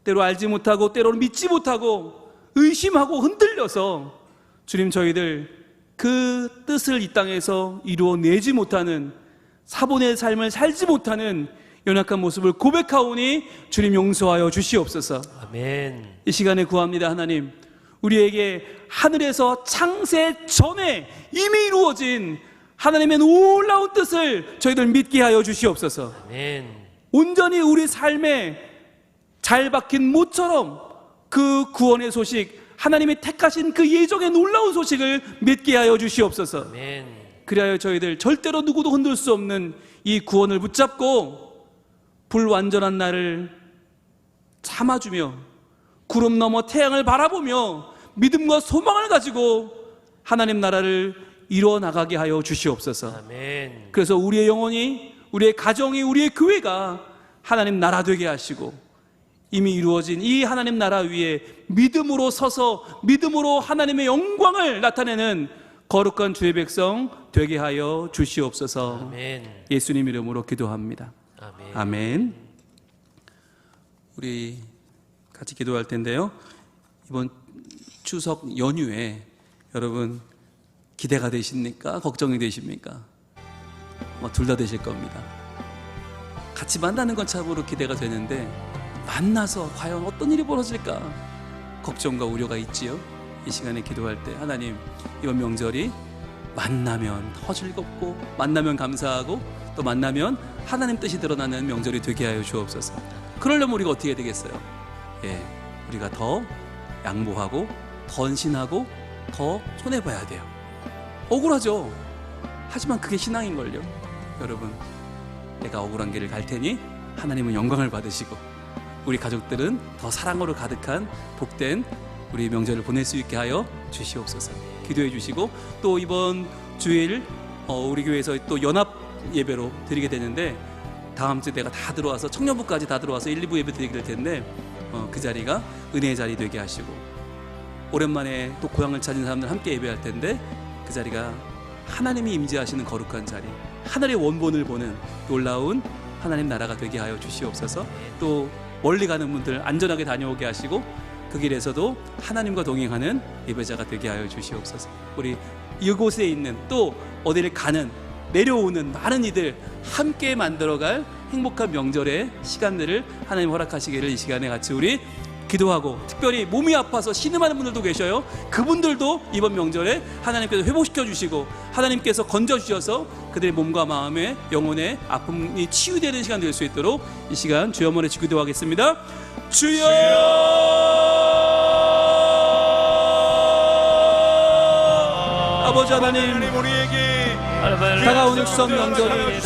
때로 알지 못하고 때로는 믿지 못하고 의심하고 흔들려서 주님, 저희들 그 뜻을 이 땅에서 이루어내지 못하는, 사본의 삶을 살지 못하는 연약한 모습을 고백하오니 주님 용서하여 주시옵소서. 아멘. 이 시간에 구합니다. 하나님, 우리에게 하늘에서 창세 전에 이미 이루어진 하나님의 놀라운 뜻을 저희들 믿게 하여 주시옵소서. 아멘. 온전히 우리 삶에 잘 박힌 못처럼 그 구원의 소식, 하나님이 택하신 그 예정의 놀라운 소식을 믿게 하여 주시옵소서. 아멘. 그리하여 저희들 절대로 누구도 흔들 수 없는 이 구원을 붙잡고 불완전한 나를 참아주며 구름 너머 태양을 바라보며 믿음과 소망을 가지고 하나님 나라를 이루어 나가게 하여 주시옵소서. 아멘. 그래서 우리의 영혼이, 우리의 가정이, 우리의 교회가 하나님 나라 되게 하시고 이미 이루어진 이 하나님 나라 위에 믿음으로 서서 믿음으로 하나님의 영광을 나타내는 거룩한 주의 백성 되게 하여 주시옵소서. 아멘. 예수님 이름으로 기도합니다. 아멘. 아멘. 우리 같이 기도할 텐데요. 이번 추석 연휴에 여러분 기대가 되십니까? 걱정이 되십니까? 둘 다 되실 겁니다. 같이 만나는 건 참으로 기대가 되는데 만나서 과연 어떤 일이 벌어질까 걱정과 우려가 있지요. 이 시간에 기도할 때 하나님, 이번 명절이 만나면 더 즐겁고 만나면 감사하고 또 만나면 하나님 뜻이 드러나는 명절이 되게 하여 주옵소서. 그러려면 우리가 어떻게 해야 되겠어요? 우리가 더 양보하고 더 헌신하고 더 손해봐야 돼요. 억울하죠. 하지만 그게 신앙인걸요. 여러분, 내가 억울한 길을 갈 테니 하나님은 영광을 받으시고 우리 가족들은 더 사랑으로 가득한 복된 우리 명절을 보낼 수 있게 하여 주시옵소서. 기도해 주시고, 또 이번 주일 우리 교회에서 또 연합 예배로 드리게 되는데 다음 주 내가 다 들어와서 청년부까지 다 들어와서 1, 2부 예배 드리게 될 텐데 그 자리가 은혜의 자리 되게 하시고, 오랜만에 또 고향을 찾은 사람들 함께 예배할 텐데 그 자리가 하나님이 임재하시는 거룩한 자리, 하늘의 원본을 보는 놀라운 하나님 나라가 되게 하여 주시옵소서. 또 멀리 가는 분들 안전하게 다녀오게 하시고 그 길에서도 하나님과 동행하는 예배자가 되게 하여 주시옵소서. 우리 이곳에 있는 또 어디를 가는 내려오는 많은 이들 함께 만들어갈 행복한 명절의 시간들을 하나님 허락하시기를 이 시간에 같이 우리 기도하고, 특별히 몸이 아파서 신음하는 분들도 계셔요. 그분들도 이번 명절에 하나님께서 회복시켜 주시고 하나님께서 건져 주셔서 그들의 몸과 마음의 영혼의 아픔이 치유되는 시간 될 수 있도록 이 시간 주여 한번 외치고 기도하겠습니다. 주여, 아버지 하나님, 우리에게 다가오는 추석 명절이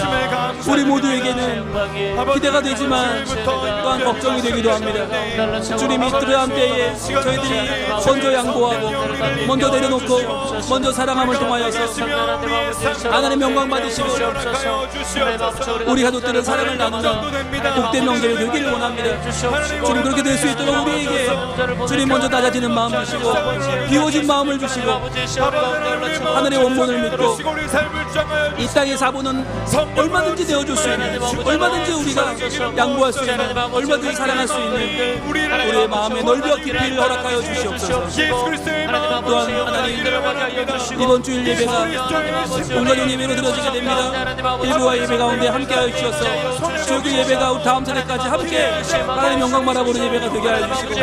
우리 모두에게는 기대가 되지만 또한 걱정이 되기도 합니다. 주님이 필요한 때에 저희들이 먼저 양보하고 먼저 내려놓고 먼저 사랑함을 통하여서 하나님 영광 받으시고 우리 가족들은 사랑을 나누는 복된 명절이 되기를 원합니다. 주님, 그렇게 될 수 있도록 우리에게 주님 먼저 낮아지는 마음 주시고 비워진 마음을 주시고 하늘의 원본을 믿고 이 땅의 사부는 얼마든지 내어줄 수 있는, 얼마든지 우리가 양보할 수 있는, 얼마든지 사랑할 수 있는 우리의 마음의 넓이와 깊이를 허락하여 주시옵소서. 또한 하나님, 이번 주일 예배가 온가족 예배로 드려지게 됩니다. 일부와 예배 가운데 함께하여 주셔서 주일 예배가 다음 세대까지 함께 하나님 영광 바라보는 예배가 되게 하여 주시고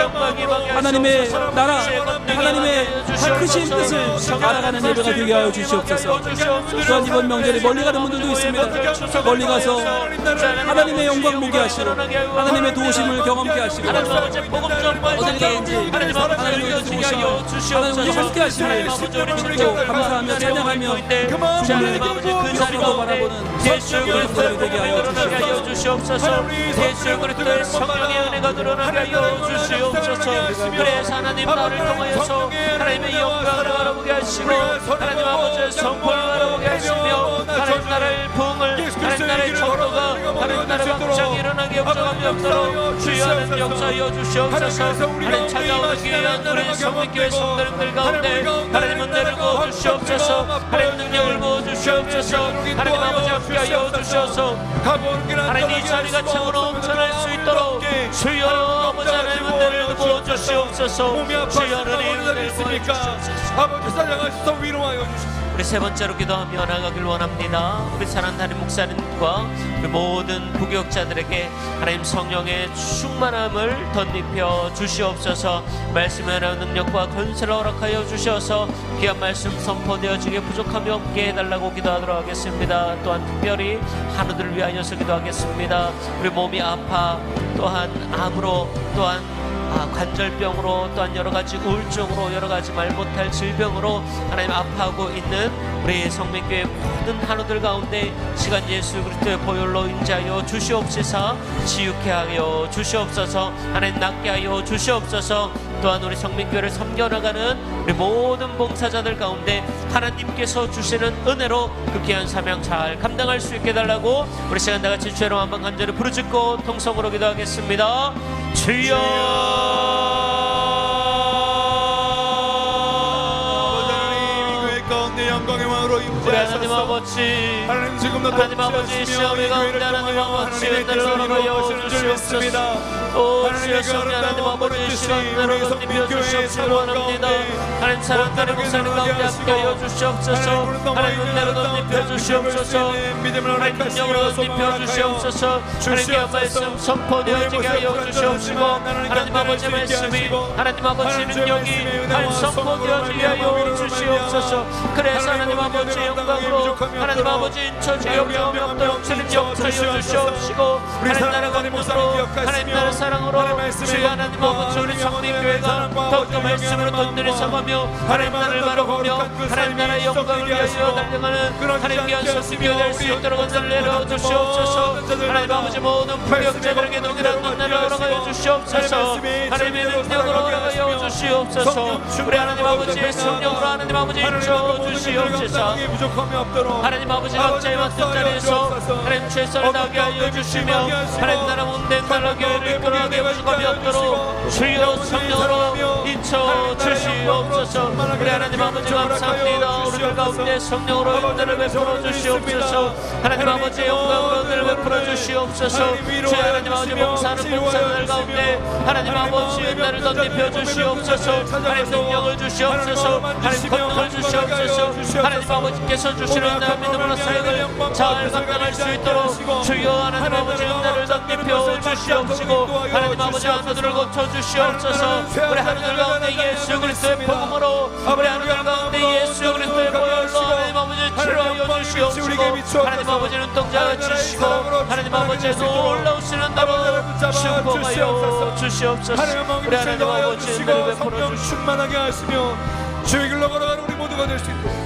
하나님의 나라, 하나님의 크신 뜻을 알아가는 예배가 되게 하여 주시옵소서. 또한 이번 명절에 멀리 가는 분들도 있습니다. 멀리 가서 하나님의 영광 보게 하시고 하나님의 도우심을 경험케 하시고 어딜 가든지 하나님의 도우심을 하나님과 함께 하심을 믿고 감사하며 찬양하며 주님을 기억하고 바라보는 우리 되게 하여 주시옵소서. 예수 그리스도의 성령의 은혜가 드러나게 하여 주시옵소서. 그래서 하나님 나를 통하여서 하나님의 영광을 바라보게 하시고 하나님 아버지의 성품을 바라보게 하시며 하나님 나라의 부흥을, 하나님 나라의 정도가 하나님 나라의 확장이 일어나게 역정함이 없도록 주여 하나님 역사하여 주시옵소서. 하나님 찾아오는 귀한 우리 성민교회 성도님들 가운데 하나님 은혜를 부어주시옵소서. 하나님 능력을 부어주시옵소서. 하나님 아버지 함께하여 주셔서 하나님 이 자리가 참으로 엄청날 수 있도록 주여 아버지 하나님 은혜를 부어주시옵소서. 주여 하나님 은혜를 부어주시옵소서. 아버지 사랑하셔서 위로하여 주시옵소서. 우리 세 번째로 기도하며 나가길 원합니다. 우리 사랑하는 하나님 목사님과 우리 모든 부교육자들에게 하나님 성령의 충만함을 덧입혀 주시옵소서. 말씀의 하나님 능력과 권세를 허락하여 주셔서 귀한 말씀 선포되어지게 부족함이 없게 해달라고 기도하도록 하겠습니다. 또한 특별히 한우들을 위하여서 기도하겠습니다. 우리 몸이 아파 또한 암으로 또한 관절병으로 또한 여러가지 우울증으로 여러가지 말 못할 질병으로 하나님 아파하고 있는 우리 성민교회 모든 한우들 가운데 시간 예수 그리스도의 보혈로 인자하여 주시옵소서. 지육해 하여 주시옵소서. 하나님 낫게 하여 주시옵소서. 또한 우리 성민교회를 섬겨나가는 우리 모든 봉사자들 가운데 하나님께서 주시는 은혜로 그 귀한 사명 잘 감당할 수 있게 달라고 우리 시간 다같이 주의 이름 한번 간절히 부르짖고 통성으로 기도하겠습니다. 주여 영광의 왕으로 우리 하나님 아버지 하나님 지금도 하나님 아버지 시험의 가운데 하나님 아버지 은혜를 허락하여 주시옵소서. 오 주여 성령 하나님 아버지 시간대로 덧입혀 주시옵소서 원합니다. 하나님 사랑하는 목사님 가운데 함께하여 주시옵소서. 하나님 은혜로 덧입혀 주시옵소서. 하나님 능력으로 덧입혀 주시옵소서. 하나님의 말씀 선포되어지게 하여 주시옵시고 하나님 아버지 말씀이 하나님 아버지 능력이 하나님 선포되어지게 하여 주시옵소서. 그래서 하나님 아버지 영광으로 하나님 아버지 인처지 영광이 없도록 주님 역사여 주시옵시고 하나님 나라가 믿음으로 하나님 나라 사랑으로 주여 하나님 아버지 우리 성민교회가 더욱더 말씀으로 덧들이 삼으며 하나님 나라를 바라보며 하나님 나라의 영광을 위하여 달려가는 하나님 귀한 성민교회 될 수 있도록 은혜를 내려 주시옵소서. 하나님 아버지 모든 불경제들에게 동일한 은혜를 허락하여 주시옵소서. 하나님의 능력으로 허락하여 주시옵소서. 우리 하나님 아버지의 성령으로 하나님 아버지 인쳐 주시옵소서. 하나님 아버지 각자의 맡은 자리에서 하나님 최선을 다하게 하여 주시며 하나님 나라 온된 나라 교회를 이끌어가게 부족함이 없도록 주여 성령으로 인쳐 주시옵소서. 우리 하나님 아버지 감사합니다. 우리들 가운데 성령으로 은혜를 베풀어 주시옵소서. 하나님 아버지 영광으로 은혜를 베풀어 주시옵소서. 주여 하나님 아버지 봉사하는 봉사들 가운데 하나님 아버지 은혜를 덧입혀 주시옵소서. 하나님 능력을 주시옵소서. 하나님 권능을 주시옵소서. 하나님 아버지께서 주시는 나 믿음으로 사역을 잘 감당할 수 있도록 주여 하나님 아버지 은혜를 덧입혀 주시옵시고 하나님 아버지 하늘들을 고쳐 주시옵소서. 우리 하늘 가운데 예수 그리스도의 복음으로 우리 하늘 가운데 예수 그리스도의 보혈로 하나님 아버지 치료하여 주시옵시고 하나님 아버지 눈동자가 치시고 하나님 아버지의 놀라우시는 대로 축복하여 주시옵소서. 우리 하나님 아버지 은혜를 베풀어 주시옵소서. 충만하게 하시며 주의 길로 걸어가는 우리 모두가 될 수 있도록